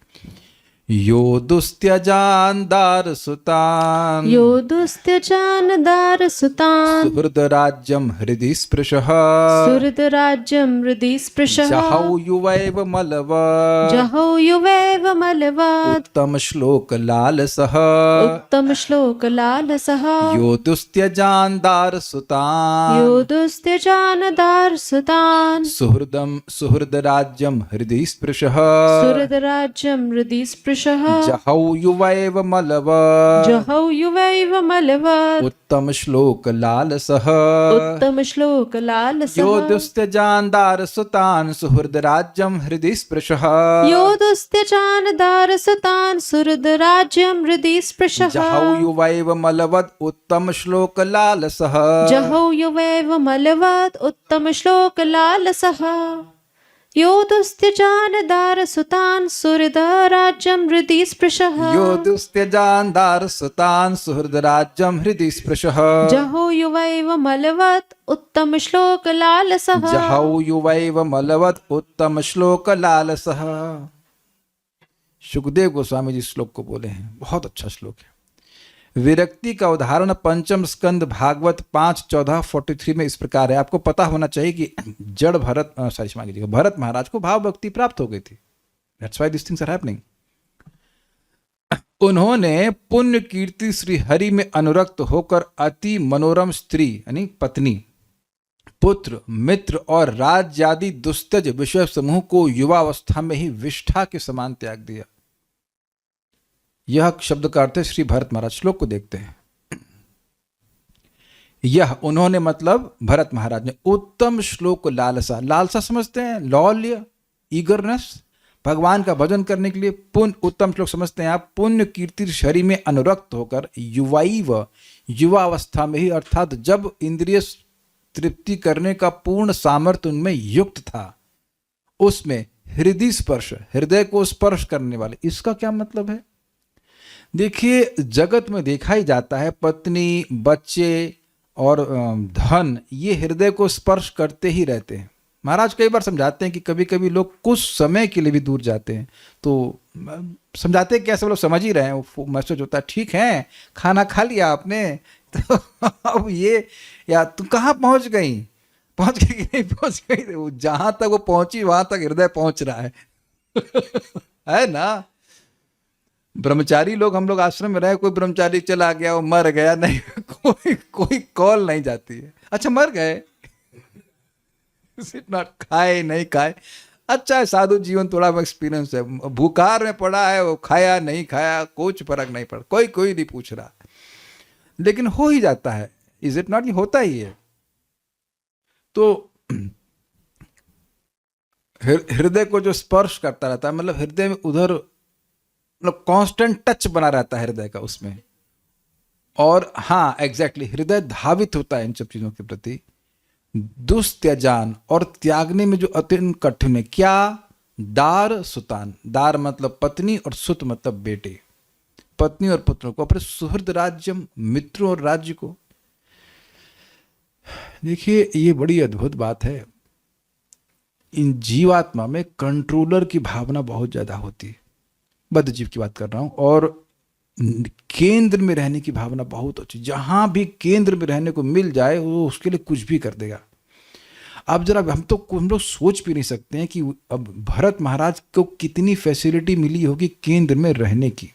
यो दुस्त्यजान दार सुतान, यो दुस्त्यजान दार सुतान, सुहृद राज्यम हृदि स्पृशः, सुहृद राज्यम हृदि स्पृशः, जहौ युवैव मलवत्, जहौ युवैव मलवत्, उत्तम श्लोक लालसः, उत्तम श्लोक लालसः, यो दुस्त्यजान दार सुतान, यो दुस्त्यजान दार सुतान, सुहृद राज्यम हृदि स्पृशः, सुहृद राज्यम हृदि स्पृशः, जहौ युवैव मलवत्, जहौ युवैव मलवत्, उत्तम श्लोक लालसः, उत्तम श्लोक लालसः, यो दुस्त्यजान दार सुतान, सुहृद राज्यम हृदि स्पृशः, यो दुस्त्यजान दार सुतान, सुहृद राज्यम हृदि स्पृशः, जहौ युवैव मलवत्, उत्तम श्लोक लालसः, जहौ युवैव मलवत्, उत्तम श्लोक लालसः, यो दुस्त्यजान दार सुतान, सुहृद राज्यम हृदि स्पृशः, यो दुस्त्यजान दार सुतान, सुहृद राज्यम हृदि स्पृशः, जहौ युवैव मलवत्, उत्तम श्लोक लालसः, जहौ युवैव मलवत्, उत्तम श्लोक लालसः। सुखदेव गोस्वामी जी श्लोक को बोले हैं, बहुत अच्छा श्लोक है। विरक्ति का उदाहरण पंचम स्कंद भागवत 5:14-43 में इस प्रकार है। आपको पता होना चाहिए कि जड़ भरत भरत महाराज को भाव भक्ति प्राप्त हो गई थी। That's why this things are happening. उन्होंने पुण्य कीर्ति श्री हरि में अनुरक्त होकर अति मनोरम स्त्री यानी पत्नी, पुत्र, मित्र और राज्य आदि दुस्तज विषय समूह को युवावस्था में ही विष्ठा के समान त्याग दिया। यह शब्द का अर्थ है श्री भरत महाराज। श्लोक को देखते हैं। यह उन्होंने मतलब भरत महाराज ने उत्तम श्लोक लालसा, लालसा समझते हैं लौल्य, ईगरनेस, भगवान का भजन करने के लिए पुण्य, उत्तम श्लोक समझते हैं आप, पुण्य कीर्ति शरीर में अनुरक्त होकर युवाइव, युवावस्था में ही, अर्थात जब इंद्रिय तृप्ति करने का पूर्ण सामर्थ्य उनमें युक्त था, उसमें हृदय स्पर्श, हृदय को स्पर्श करने वाले। इसका क्या मतलब है? देखिए, जगत में देखा ही जाता है पत्नी, बच्चे और धन ये हृदय को स्पर्श करते ही रहते हैं। महाराज कई बार समझाते हैं कि कभी कभी लोग कुछ समय के लिए भी दूर जाते हैं, तो समझाते हैं कैसे, लोग समझ ही रहे हैं, वो मैसेज होता है ठीक है खाना खा लिया आपने, तो अब ये या तुम कहाँ पहुंच गई, पहुंच गई कि नहीं पहुंच गई, जहां तक वो पहुंची वहां तक हृदय पहुंच रहा है है ना। ब्रह्मचारी लोग, हम लोग आश्रम में रहे, कोई ब्रह्मचारी चला गया, वो मर गया, नहीं कोई कॉल नहीं जाती है, अच्छा मर गए नॉट, खाए नहीं खाए, अच्छा है साधु जीवन, थोड़ा एक्सपीरियंस है, भूखार में पड़ा है, वो खाया नहीं खाया कुछ फर्क नहीं पड़ा, कोई नहीं पूछ रहा, लेकिन हो ही जाता है। इज इट नॉट, ये होता ही है। तो हृदय को जो स्पर्श करता रहता है, मतलब हृदय में उधर मतलब कांस्टेंट टच बना रहता है हृदय का उसमें, और हाँ एग्जैक्टली हृदय धावित होता है इन सब चीजों के प्रति। दुस्त्यजान, और त्यागने में जो अत्यंत कठिन है, क्या? दार सुतान, दार मतलब पत्नी और सुत मतलब बेटे, पत्नी और पुत्रों को, अपने सुहृद राज्यम, मित्रों और राज्य को। देखिए, ये बड़ी अद्भुत बात है। इन जीवात्मा में कंट्रोलर की भावना बहुत ज्यादा होती है, बद्ध जीव की बात कर रहा हूं, और केंद्र में रहने की भावना बहुत अच्छी। जहां भी केंद्र में रहने को मिल जाए वो उसके लिए कुछ भी कर देगा। अब जरा हम लोग सोच भी नहीं सकते हैं कि अब भरत महाराज को कितनी फैसिलिटी मिली होगी केंद्र में रहने की।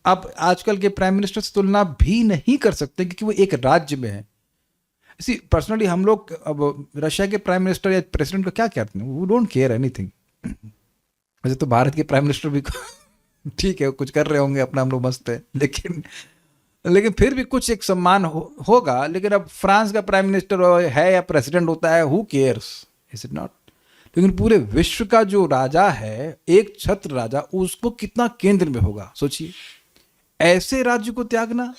आप आजकल के प्राइम मिनिस्टर से तुलना भी नहीं कर सकते क्योंकि वो एक राज्य में है। इसी पर्सनली हम लोग अब रशिया के प्राइम मिनिस्टर या प्रेसिडेंट को क्या कहते हैं, वो डोंट केयर एनीथिंग। वैसे तो भारत के प्राइम मिनिस्टर भी ठीक है कुछ कर रहे होंगे अपना, हम लोग मस्त है, लेकिन फिर भी कुछ एक सम्मान होगा। लेकिन अब फ्रांस का प्राइम मिनिस्टर है या प्रेसिडेंट होता है, who cares, is it not. लेकिन पूरे विश्व का जो राजा है, एक छत्र राजा, उसको कितना केंद्र में होगा सोचिए। ऐसे राज्य को त्यागना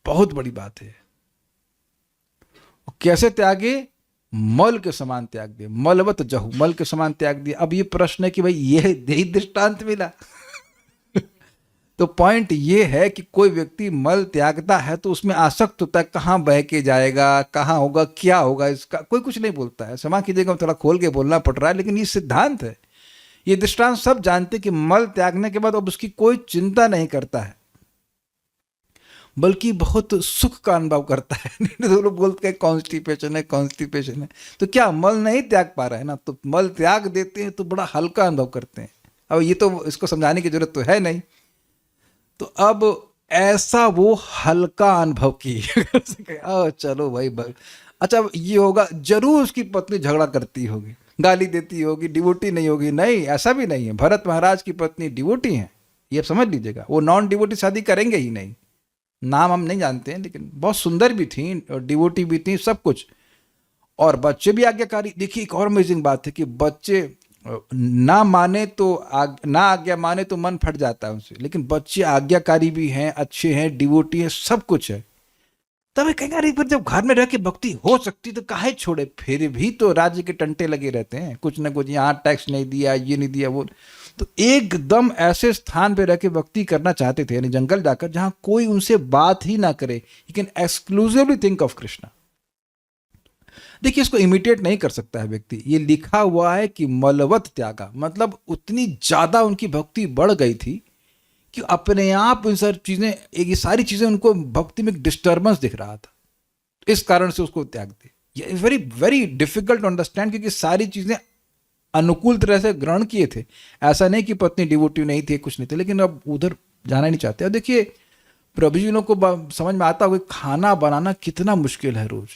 बहुत बड़ी बात है। कैसे त्यागे? मल के समान त्याग दिए, मलवत जहू, मल के समान त्याग दिए। अब ये प्रश्न है कि भाई ये दृष्टांत मिला तो पॉइंट ये है कि कोई व्यक्ति मल त्यागता है तो उसमें आसक्त होता है, कहाँ बह के जाएगा, कहाँ होगा, क्या होगा, इसका कोई कुछ नहीं बोलता है। क्षमा कीजिएगा, थोड़ा खोल के बोलना पड़ रहा है, लेकिन ये सिद्धांत है, ये दृष्टांत सब जानते हैं कि मल त्यागने के बाद अब उसकी कोई चिंता नहीं करता है, बल्कि बहुत सुख का अनुभव करता है। नहीं तो लोग बोलते हैं कॉन्स्टिपेशन है, कॉन्स्टिपेशन है, तो क्या मल नहीं त्याग पा रहा है ना, तो मल त्याग देते हैं तो बड़ा हल्का अनुभव करते हैं। अब ये तो इसको समझाने की जरूरत तो है नहीं, तो अब ऐसा वो हल्का अनुभव की चलो भाई अच्छा ये होगा, जरूर उसकी पत्नी झगड़ा करती होगी, गाली देती होगी, डिवोटी नहीं होगी। नहीं, ऐसा भी नहीं है। भरत महाराज की पत्नी डिवोटी है, ये समझ लीजिएगा। वो नॉन डिवोटी शादी करेंगे ही नहीं, नाम हम नहीं जानते हैं, लेकिन बहुत सुंदर भी थी और डिवोटी भी थी, सब कुछ। और बच्चे भी आज्ञाकारी। देखिए एक और अमेजिंग बात है कि बच्चे ना माने तो ना आज्ञा माने तो मन फट जाता है उनसे, लेकिन बच्चे आज्ञाकारी भी हैं, अच्छे हैं, डिवोटी हैं, सब कुछ है। तब कहेंगे अरे पर जब घर में रह के भक्ति हो सकती तो काहे छोड़े। फिर भी तो राज्य के टंटे लगे रहते हैं, कुछ ना कुछ, यहाँ टैक्स नहीं दिया, ये नहीं दिया, वो। तो एकदम ऐसे स्थान पे रह के भक्ति करना चाहते थे, यानी जंगल जाकर, जहां कोई उनसे बात ही ना करे, you can exclusively think of Krishna. देखिए इसको इमिटेट नहीं कर सकता है व्यक्ति। ये लिखा हुआ है कि मलवत त्यागा, मतलब उतनी ज्यादा उनकी भक्ति बढ़ गई थी कि अपने आप इन सारी चीजें, ये सारी चीजें उनको भक्ति में डिस्टर्बेंस दिख रहा था, इस कारण से उसको त्याग दे। ये very very difficult to understand, क्योंकि सारी चीजें अनुकूल तरह से ग्रहण किए थे। ऐसा नहीं कि पत्नी डिवोटी नहीं थी, कुछ नहीं थे, लेकिन अब उधर जाना नहीं चाहते। और देखिए प्रभु जी लोग को समझ में आता होगा खाना बनाना कितना मुश्किल है रोज,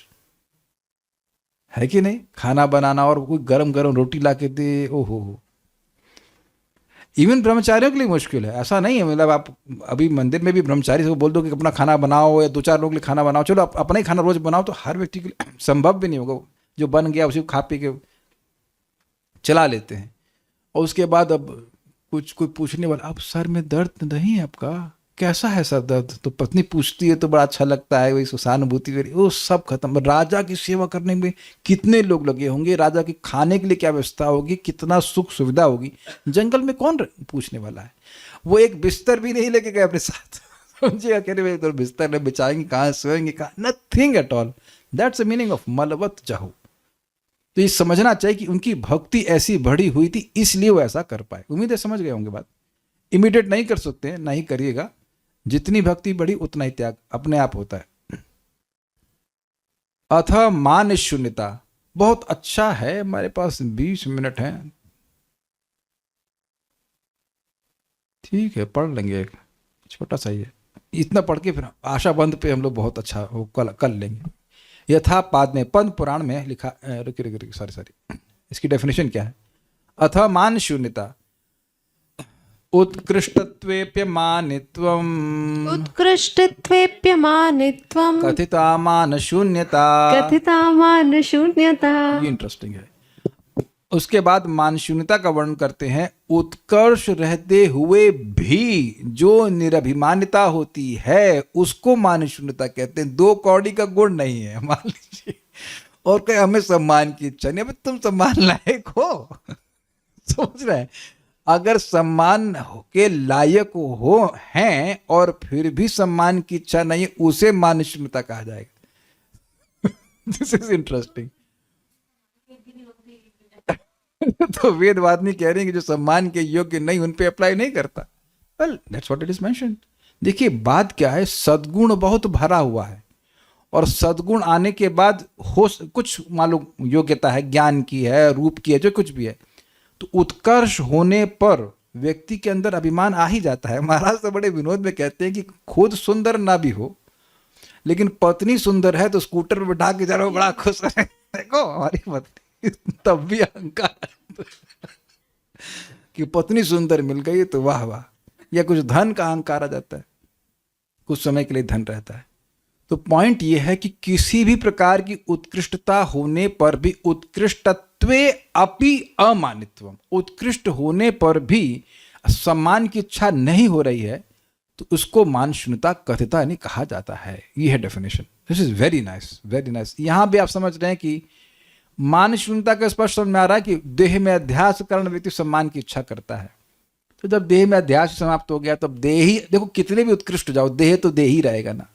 है कि नहीं। खाना बनाना और कोई गरम गरम रोटी ला के दे, ओहो। इवन ब्रह्मचारियों के लिए मुश्किल है, ऐसा नहीं है। मतलब आप अभी मंदिर में भी ब्रह्मचारी से बोल दो कि अपना खाना बनाओ या 2-4 लोगों के लिए खाना बनाओ, चलो अपना ही खाना रोज बनाओ, तो हर व्यक्ति के लिए संभव भी नहीं होगा। जो बन गया उसी को खा पी के चला लेते हैं। और उसके बाद अब कुछ कोई पूछने वाला, अब सर में दर्द नहीं है आपका, कैसा है सर दर्द, तो पत्नी पूछती है तो बड़ा अच्छा लगता है, वही सहानुभूति, वो सब खत्म। राजा की सेवा करने में कितने लोग लगे होंगे, राजा की खाने के लिए क्या व्यवस्था होगी, कितना सुख सुविधा होगी, जंगल में कौन पूछने वाला है। वो एक बिस्तर भी नहीं लेके गए अपने साथ, समझिए, अकेले तो बिस्तर में बिछाएंगे, कहाँ सोएंगे, कहाँ, nothing at all. That's the meaning of मलवत जाहू। तो ये समझना चाहिए कि उनकी भक्ति ऐसी बढ़ी हुई थी, इसलिए वो ऐसा कर पाए। उम्मीद है समझ गए होंगे बात। इमिडिएट नहीं कर सकते हैं, नहीं करिएगा। जितनी भक्ति बढ़ी उतना ही त्याग अपने आप होता है। अथ मान शून्यता, बहुत अच्छा है, हमारे पास 20 मिनट हैं, ठीक है, पढ़ लेंगे, एक छोटा सा ही है, इतना पढ़ के फिर आशा बंद पे हम लोग बहुत अच्छा वो कल लेंगे। यथापाद में पद्म पुराण में लिखा, रुकिए सॉरी, इसकी डेफिनेशन क्या है। अथ मान शून्यता, उत्कृष्टत्वेप्यमानित्वम्, उत्कृष्टत्वेप्यमानित्वम्, कथितामान शून्यता, कथितामान शून्यता। ये इंटरेस्टिंग है। उसके बाद मान शून्यता का वर्णन करते हैं, उत्कर्ष रहते हुए भी जो निरभिमानिता होती है उसको मान शून्यता कहते हैं। 2 कौड़ी का गुण नहीं है, मान लीजिए, और कहे हमें सम्मान की इच्छा नहीं। तुम सम्मान लायक हो, समझ रहे हैं। अगर सम्मान के लायक हो हैं और फिर भी सम्मान की इच्छा नहीं है, उसे मान शून्यता कहा जाएगा। This is interesting. तो वेदवाद नहीं कह रहे हैं कि जो सम्मान के योग्य नहीं उन पे अप्लाई नहीं करता। Well that's what it is mentioned. देखिए बात क्या है, सद्गुण बहुत भरा हुआ है, और सद्गुण आने के बाद हो कुछ मालूम योग्यता है, ज्ञान की है, रूप की है, जो कुछ भी है, तो उत्कर्ष होने पर व्यक्ति के अंदर अभिमान आ ही जाता है। महाराज तो बड़े विनोद में कहते हैं कि खुद सुंदर ना भी हो, लेकिन पत्नी सुंदर है तो स्कूटर पे बैठा के जा रहा हो, बड़ा खुश है, देखो हमारी पत्नी, तब भी अहंकार कि पत्नी सुंदर मिल गई तो वाह वाह। या कुछ धन का अहंकार आ जाता है, कुछ समय के लिए धन रहता है। तो पॉइंट यह है कि किसी भी प्रकार की उत्कृष्टता होने पर भी, उत्कृष्टत्वे अपि अमानित्वम, उत्कृष्ट होने पर भी सम्मान की इच्छा नहीं हो रही है, तो उसको मान शून्यता कथिता नहीं कहा जाता है। ये है definition. This is very nice, very nice. यहां भी आप समझ रहे हैं कि मान शून्यता का स्पष्ट समझ में आ रहा है कि देह में अध्यास कारण व्यक्ति सम्मान की इच्छा करता है। तो जब देह में अध्यास समाप्त हो गया तब देह ही, देखो कितने भी उत्कृष्ट हो जाओ, देह तो देह ही रहेगा ना,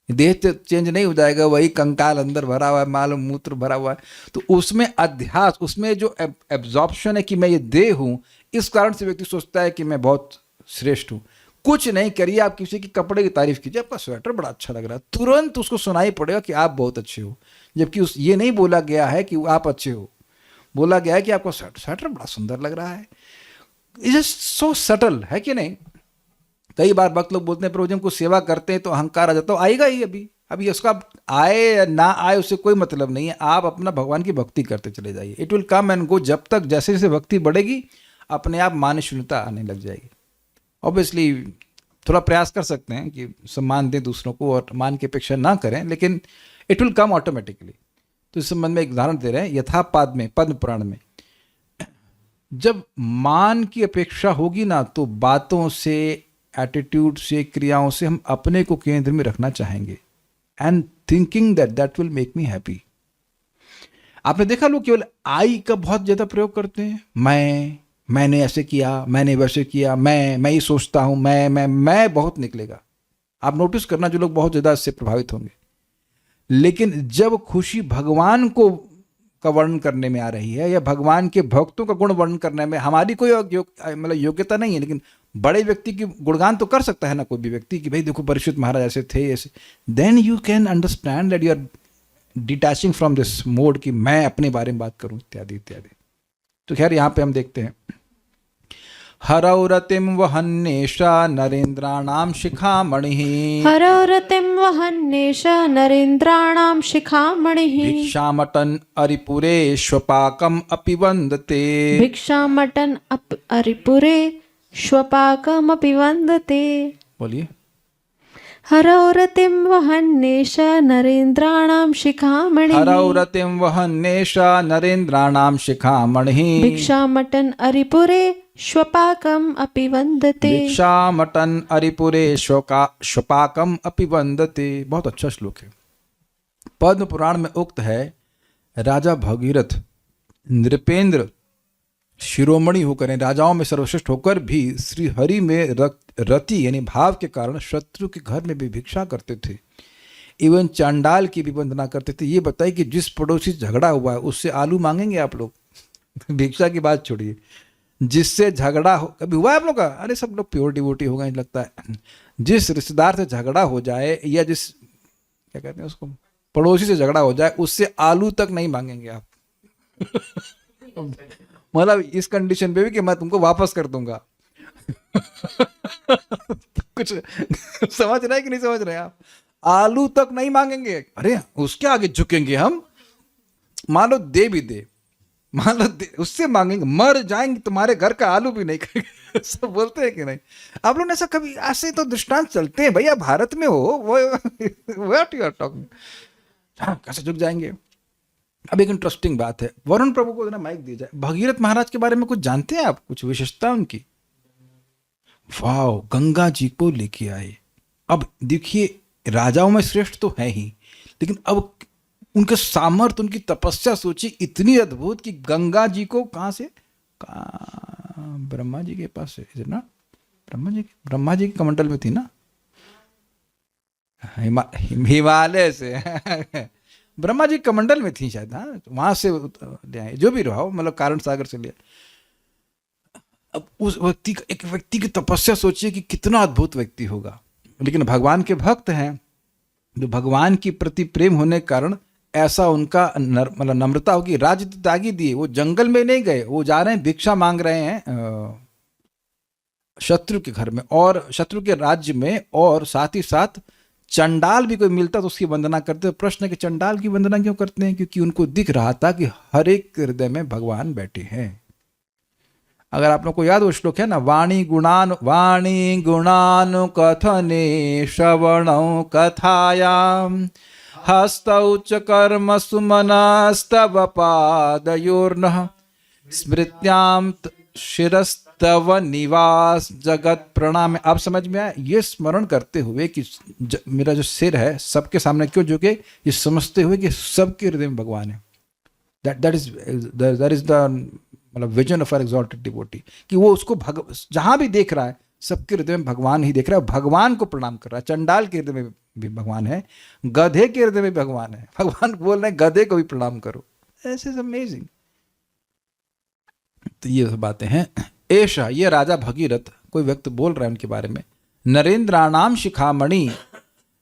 देह तो चेंज नहीं हो जाएगा, वही कंकाल अंदर भरा हुआ है, माल मूत्र भरा हुआ है। तो उसमें अध्यास, उसमें जो एब्जॉर्प्शन है कि मैं ये देह हूं, इस कारण से व्यक्ति सोचता है कि मैं बहुत श्रेष्ठ हूं। कुछ नहीं करिए, आप किसी की कपड़े की तारीफ कीजिए, आपका स्वेटर बड़ा अच्छा लग रहा है, तुरंत उसको सुनाई पड़ेगा कि आप बहुत अच्छे हो, जबकि उस ये नहीं बोला गया है कि आप अच्छे हो, बोला गया है कि आपका स्वेटर बड़ा सुंदर लग रहा है। इट इज सो सटल, है कि नहीं? कई बार भक्त लोग बोलते हैं प्रभु जी हमको सेवा करते हैं तो अहंकार आ जाता है, आएगा ही अभी उसका आए या ना आए उससे कोई मतलब नहीं है। आप अपना भगवान की भक्ति करते चले जाइए, it will come and go. जब तक जैसे जैसे भक्ति बढ़ेगी अपने आप मान शून्यता आने लग जाएगी। ऑब्वियसली थोड़ा प्रयास कर सकते हैं कि सम्मान दें दूसरों को और मान की अपेक्षा ना करें, लेकिन इट विल कम ऑटोमेटिकली। तो इस संबंध में एक उदाहरण दे रहे हैं यथापाद में, पद्म पुराण में। जब मान की अपेक्षा होगी ना तो बातों से, एटीट्यूड से, क्रियाओं से हम अपने को केंद्र में रखना चाहेंगे and thinking that will make me happy. आपने देखा लोग केवल आई का बहुत ज्यादा प्रयोग करते हैं, मैंने ऐसे किया, मैंने वैसे किया, मैं ही सोचता हूं, मैं बहुत निकलेगा। आप नोटिस करना जो लोग बहुत ज्यादा इससे प्रभावित होंगे। लेकिन जब खुशी भगवान को का वर्णन करने में आ रही है या भगवान के भक्तों का गुण वर्णन करने में, हमारी कोई मतलब योग्यता नहीं है, लेकिन बड़े व्यक्ति की गुणगान तो कर सकता है ना कोई भी व्यक्ति कि भाई देखो परीक्षित महाराज ऐसे थे ऐसे, then you can understand that you are detaching from this mode कि मैं अपने बारे में बात करूं इत्यादि इत्यादि। तो खैर यहाँ पे हम देखते हैं हरौ रतिम वहन्नेशा नरेन्द्राणाम शिखामणिः, हरौ रतिं वहन्नेश नरेन्द्राणां शिखामणिः, भिक्षामटन अरिपुरे श्वपाकम अपि वन्दते। भिक्षामटन् अरिपुरे श्वपाकमपि वन्दते। बोलिए। हरौ रतिं वहन्नेश नरेन्द्राणां शिखामणिः, हरौ रतिम वहन्नेशा नरेन्द्राणाम शिखामणिः, भिक्षामटन् अरिपुरे श्वपाकम् अपि वन्दते। भिक्षामटन अरिपुरे श्वपाकम अपि वन्दते। बहुत अच्छा श्लोक है। पद्म पुराण में उक्त है राजा भगीरथ नृपेंद्र शिरोमणि होकर, राजाओं में सर्वश्रेष्ठ होकर भी श्री हरि में रति यानी भाव के कारण शत्रु के घर में भी भिक्षा करते थे, एवं चांडाल की भी वंदना करते थे। ये बताइए कि जिस पड़ोसी से झगड़ा हुआ है उससे आलू मांगेंगे आप लोग? भिक्षा की बात छोड़िए, जिससे झगड़ा हो, कभी हुआ है आप लोग का? अरे सब लोग प्योर डिवोटी हो गए लगता है। जिस रिश्तेदार से झगड़ा हो जाए या जिस क्या कहते हैं उसको, पड़ोसी से झगड़ा हो जाए, उससे आलू तक नहीं मांगेंगे आप। मतलब इस कंडीशन पे भी कि मैं तुमको वापस कर दूंगा। कुछ समझ रहे हैं कि नहीं समझ रहे हैं आप? आलू तक नहीं मांगेंगे। अरे उसके आगे झुकेंगे हम? मान लो दे भी दे, मान लो उससे मांगेंगे, मर जाएंगे तुम्हारे घर का आलू भी नहीं खाएंगे। सब बोलते हैं कि नहीं? आप लोग ने ऐसा कभी, ऐसे तो दृष्टांत चलते हैं भैया, भारत में हो वो व्हाट यू आर टॉकिंग, कैसे झुक जाएंगे? अब एक इंटरेस्टिंग बात है, वरुण प्रभु को ना माइक दिया जाए। भगीरथ महाराज के बारे में कुछ जानते हैं आप? कुछ विशेषता उनकी? वाह, गंगा जी को लेके आए। अब देखिए राजाओं में श्रेष्ठ तो है ही, लेकिन अब उनके सामर्थ्य, उनकी तपस्या सोची इतनी अद्भुत कि गंगा जी को कहां से, ब्रह्मा जी के पास से ना, ब्रह्मा जी के कमंडल में थी ना, हिमालय से ब्रह्मा जी कमंडल में थी शायद, हाँ वहां से ले आए, जो भी रहा हो, मतलब कारण सागर से लिया। अब उस व्यक्ति, एक व्यक्ति की तपस्या सोचिए कि कितना अद्भुत व्यक्ति होगा। लेकिन भगवान के भक्त हैं, जो भगवान की प्रति प्रेम होने के कारण ऐसा उनका मतलब नम्रता होगी। राज्य तो त्यागी दिए, वो जंगल में नहीं गए, वो जा रहे हैं भिक्षा मांग रहे हैं शत्रु के घर में और शत्रु के राज्य में, और साथ ही साथ चंडाल भी कोई मिलता तो उसकी वंदना करते। प्रश्न है कि चंडाल की वंदना क्यों करते हैं? क्योंकि उनको दिख रहा था कि हर एक हृदय में भगवान बैठे हैं। अगर आप लोग को याद वो श्लोक है ना, वाणी गुणानु कथने श्रवणौ कथायाम हस्तौ च कर्म सुमनस्तव पादयोर्नः स्मृत्याम शिरस्तव निवास जगत प्रणाम। आप समझ में आया? ये स्मरण करते हुए कि मेरा जो सिर है सबके सामने क्यों झुके, ये समझते हुए कि सबके हृदय में भगवान है। दैट इज द मतलब vision of an exalted devotee, कि वो उसको जहां भी देख रहा है सबके हृदय में भगवान ही देख रहा है, भगवान को प्रणाम कर रहा है। चंडाल के हृदय में भी भगवान है, गधे के हृदय में भगवान है, भगवान बोल रहे हैं गधे को भी प्रणाम करो। This is amazing. तो ये सब बातें हैं। ऐशा, ये राजा भगीरथ, कोई व्यक्ति बोल रहा है उनके बारे में, नरेंद्राणाम शिखामणि,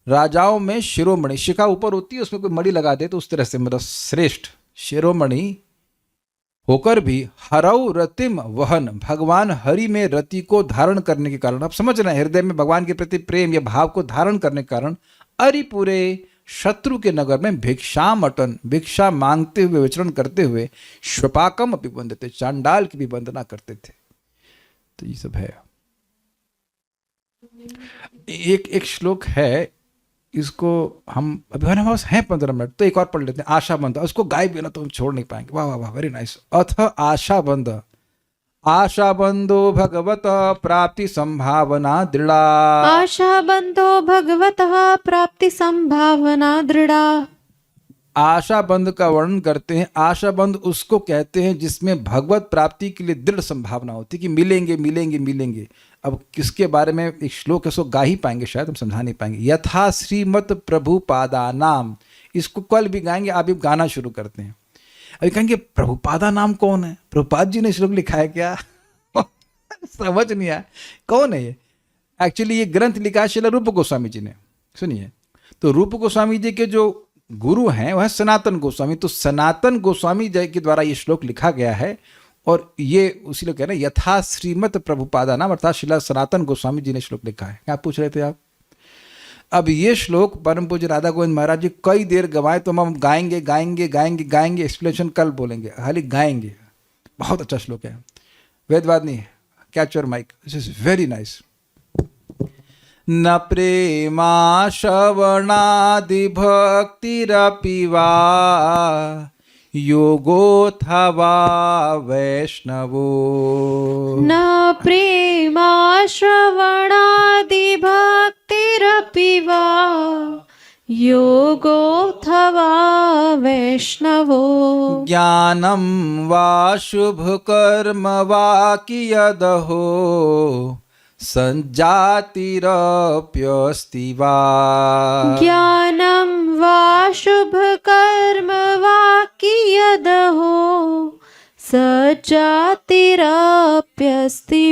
राजाओं में शिरोमणि, शिखा ऊपर होती है उसमें कोई मणि लगा दे तो उस तरह से, मतलब श्रेष्ठ शिरोमणि होकर भी हरऊ रतिम वहन, भगवान हरि में रति को धारण करने के कारण, आप समझ रहे हैं हृदय में भगवान के प्रति प्रेम या भाव को धारण करने के कारण, अरिपुरे शत्रु के नगर में भिक्षाम अटन, भिक्षा मांगते हुए विचरण करते हुए, श्वपाकम अपि वंदते, चांडाल की भी वंदना करते थे। तो ये सब है। एक श्लोक है, इसको हम अभी हमारे पास हैं 15 मिनट, तो एक और पढ़ लेते हैं। आशा बंध, उसको गाय भी ना तो हम छोड़ नहीं पाएंगे। वाह वाह वाह, वेरी नाइस। अथ आशा बंध, आशा बंधो भगवत प्राप्ति संभावना दृढ़ा, आशा बंधो भगवतः प्राप्ति संभावना दृढ़ा। आशा बंध का वर्णन करते हैं। आशा बंध उसको कहते हैं जिसमें भगवत प्राप्ति के लिए दृढ़ संभावना होती है कि मिलेंगे मिलेंगे मिलेंगे। अब किसके बारे में एक श्लोक है, उसको गा ही पाएंगे शायद, हम समझा नहीं पाएंगे। यथा श्रीमत प्रभुपादा नाम, इसको कल भी गाएंगे, आप भी गाना शुरू करते हैं। अभी कहेंगे प्रभुपादा नाम कौन है, प्रभुपाद जी ने श्लोक लिखा है क्या? समझ नहीं आया कौन है ये। एक्चुअली ये ग्रंथ लिखा है श्रील रूप गोस्वामी जी ने। सुनिए, तो रूप गोस्वामी जी के जो गुरु हैं वह सनातन गोस्वामी, तो सनातन गोस्वामी जी के द्वारा ये श्लोक लिखा गया है। और ये उसी लोग कह रहे हैं यथा श्रीमत प्रभुपादा नाम, अर्थात श्रील सनातन गोस्वामी जी ने श्लोक लिखा है। क्या पूछ रहे थे आप? अब ये श्लोक परम पूज्य राधा गोविंद महाराज जी कई देर गवाए, तो हम गाएंगे गाएंगे गाएंगे गाएंगे, एक्सप्लेनेशन कल बोलेंगे, खाली गाएंगे। बहुत अच्छा श्लोक है, वेदवाद नहीं है। Catch your mic, this is very nice. न प्रेमा श्रवणादि भक्तिरपि वा योगोऽथवा वैष्णवो, न प्रेमा श्रवणादि भक्तिरपि वा योगोऽथवा वैष्णवो, ज्ञानं वा शुभकर्म वा कियदहो संजातिरप्यस्ति वा, ज्ञानं वा शुभकर्म वा कियदहो सजातिरप्यस्ति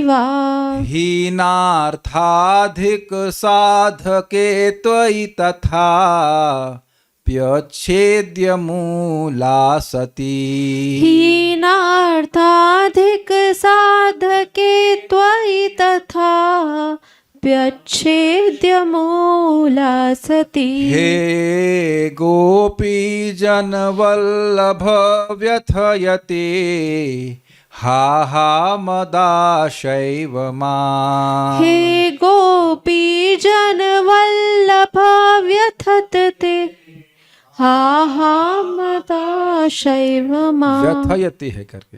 वा, हीनार्थाधिक साधके त्वयि तथा प्यच्छेद्य मूला सती, हीनार्थाधिक साधके त्वयि तथा प्यच्छेद्य मूला सती। हे गोपी जन वल्लभ व्यथयते हा हा मदाशैव माम्, हे गोपी जन वल्लभ व्यथते हा हा मदाशैव माम्, व्यथयते है करके।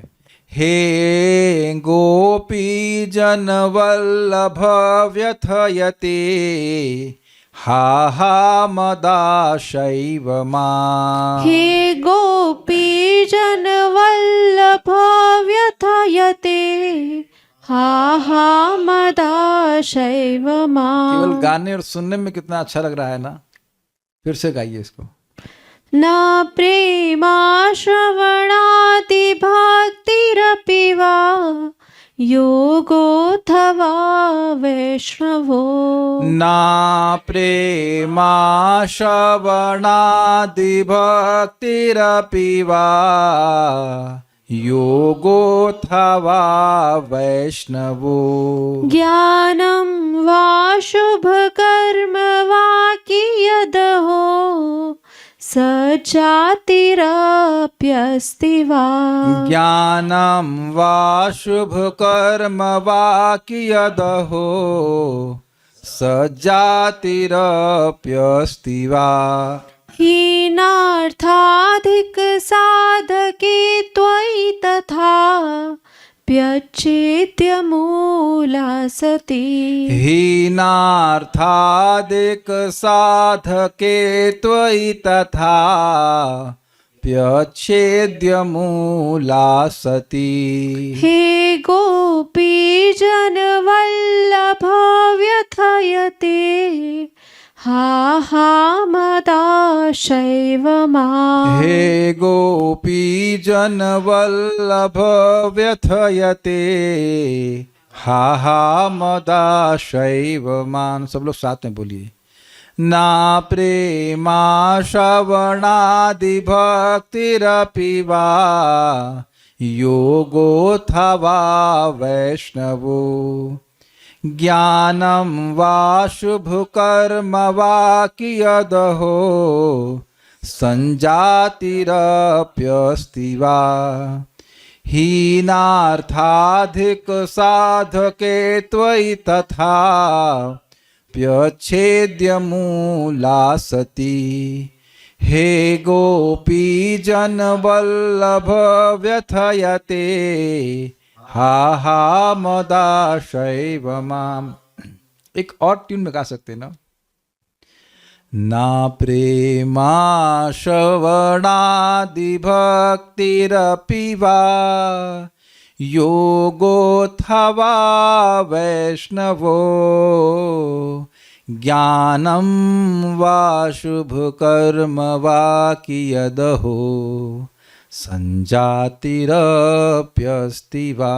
हे गोपी जन वल्लभ व्यथयते हा हा मदाशैव माम्, हे गोपी जन वल्लभ व्यथयते हा हा मदाशैव माम्। केवल गाने और सुनने में कितना अच्छा लग रहा है ना। फिर से गाइए इसको। न प्रेमा श्रवणादि भक्तिरपि वा योगोऽथवा वैष्णवो, ना प्रेमा श्रवणादि भक्तिरपि वा योगोऽथवा वैष्णवो, ज्ञानं वा शुभकर्म वा कियदहो सजातिरप्यस्ति वा, ज्ञानं वा शुभकर्म वा कियदहो सजातिरप्यस्ति वा, हीनार्थाधिक साधके त्वयि तथा प्यच्छेद्य मूला सती, हीनार्थादिक साधके त्वयि तथा प्यच्छेद्य मूला सती। हे गोपीजन वल्लभ व्यथयते हा हा मदाशैव माम्। हे गोपी जन वल्लभ व्यथयते हा हा मदाशैव मान। सब लोग साथ में बोलिए। ना प्रेमा श्रवणादि भक्तिरपि वा योगोऽथवा वैष्णवो ज्ञानं वा शुभकर्म वा कियदहो संजातिरप्यस्ति वा। हीनार्थाधिक साधके त्वयि तथा प्यच्छेद्य मूला सती। हे गोपी जन वल्लभ व्यथयते हा हा मदाशैव माम्। एक और ट्यून में गा सकते हैं ना। ना प्रेमा श्रवणादि भक्तिरपि वा योगोऽथवा वैष्णवो ज्ञानं वा शुभकर्म वा कियदहो संजातिरप्यस्ति वा।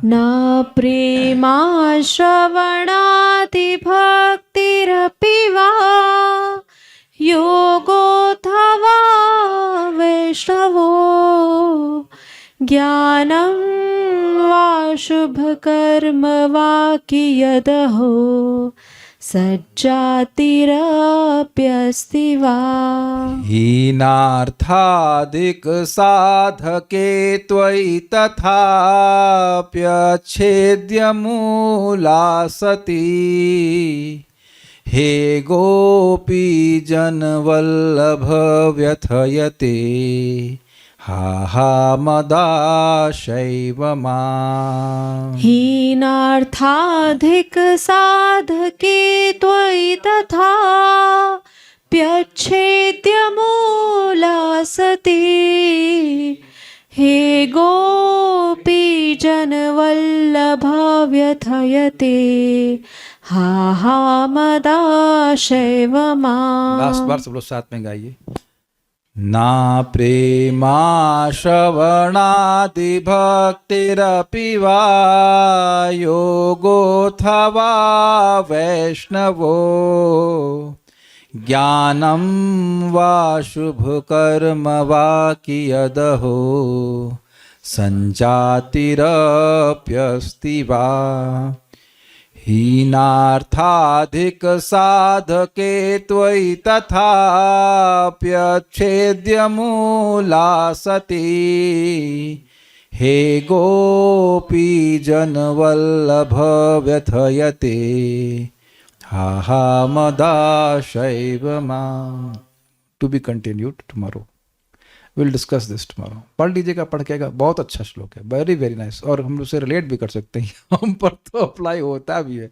न प्रेमा श्रवणादि भक्तिरपि वा योगोऽथवा वैष्णवो ज्ञानं वा शुभकर्म वा कियदहो सज्जातिरप्यस्ति वा। हीनार्थाधिक साधके त्वयि तथाप्यच्छेद्य मूला सती। हे गोपी जन वल्लभ व्यथयते हा हा मदाशैव माम्। हीनार्थाधिक साधके त्वयि तथा प्यच्छेद्य मूला सती। हे गोपी जन वल्लभ व्यथयते हा हा मदाशैव माम्। लास्ट बार सब लोग साथ में गाइए। ना प्रेमा श्रवणादि भक्तिरपि वा योगोऽथवा वैष्णवो ज्ञानं वा शुभकर्म वा कियदहो संजातिरप्यस्ति वा। हीनार्थाधिक साधके त्वयि तथाप्यच्छेद्य मूला सती। हे गोपी जन वल्लभ व्यथयते हा हा मदाशैव माम्। To be continued tomorrow. Will discuss this tomorrow. पढ़ लीजिएगा, पढ़ के आएगा। बहुत अच्छा श्लोक है, वेरी वेरी नाइस। और हम उसे रिलेट भी कर सकते हैं, हम पर तो अप्लाई होता भी है।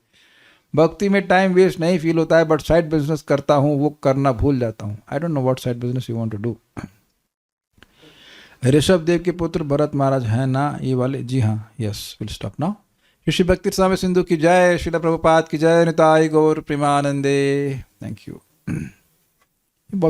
भक्ति में टाइम वेस्ट नहीं फील होता है, बट साइड बिजनेस करता हूँ वो करना भूल जाता हूँ। I don't know what side business you want to do. Rishabh Dev के पुत्र भरत महाराज हैं ना ये वाले? जी हाँ, yes. Will stop now. Rishi Bhakti Swami Sindhu की जय। श्रील प्रभुपाद की जय। निताई गौर प्रेमानंदे। Thank you.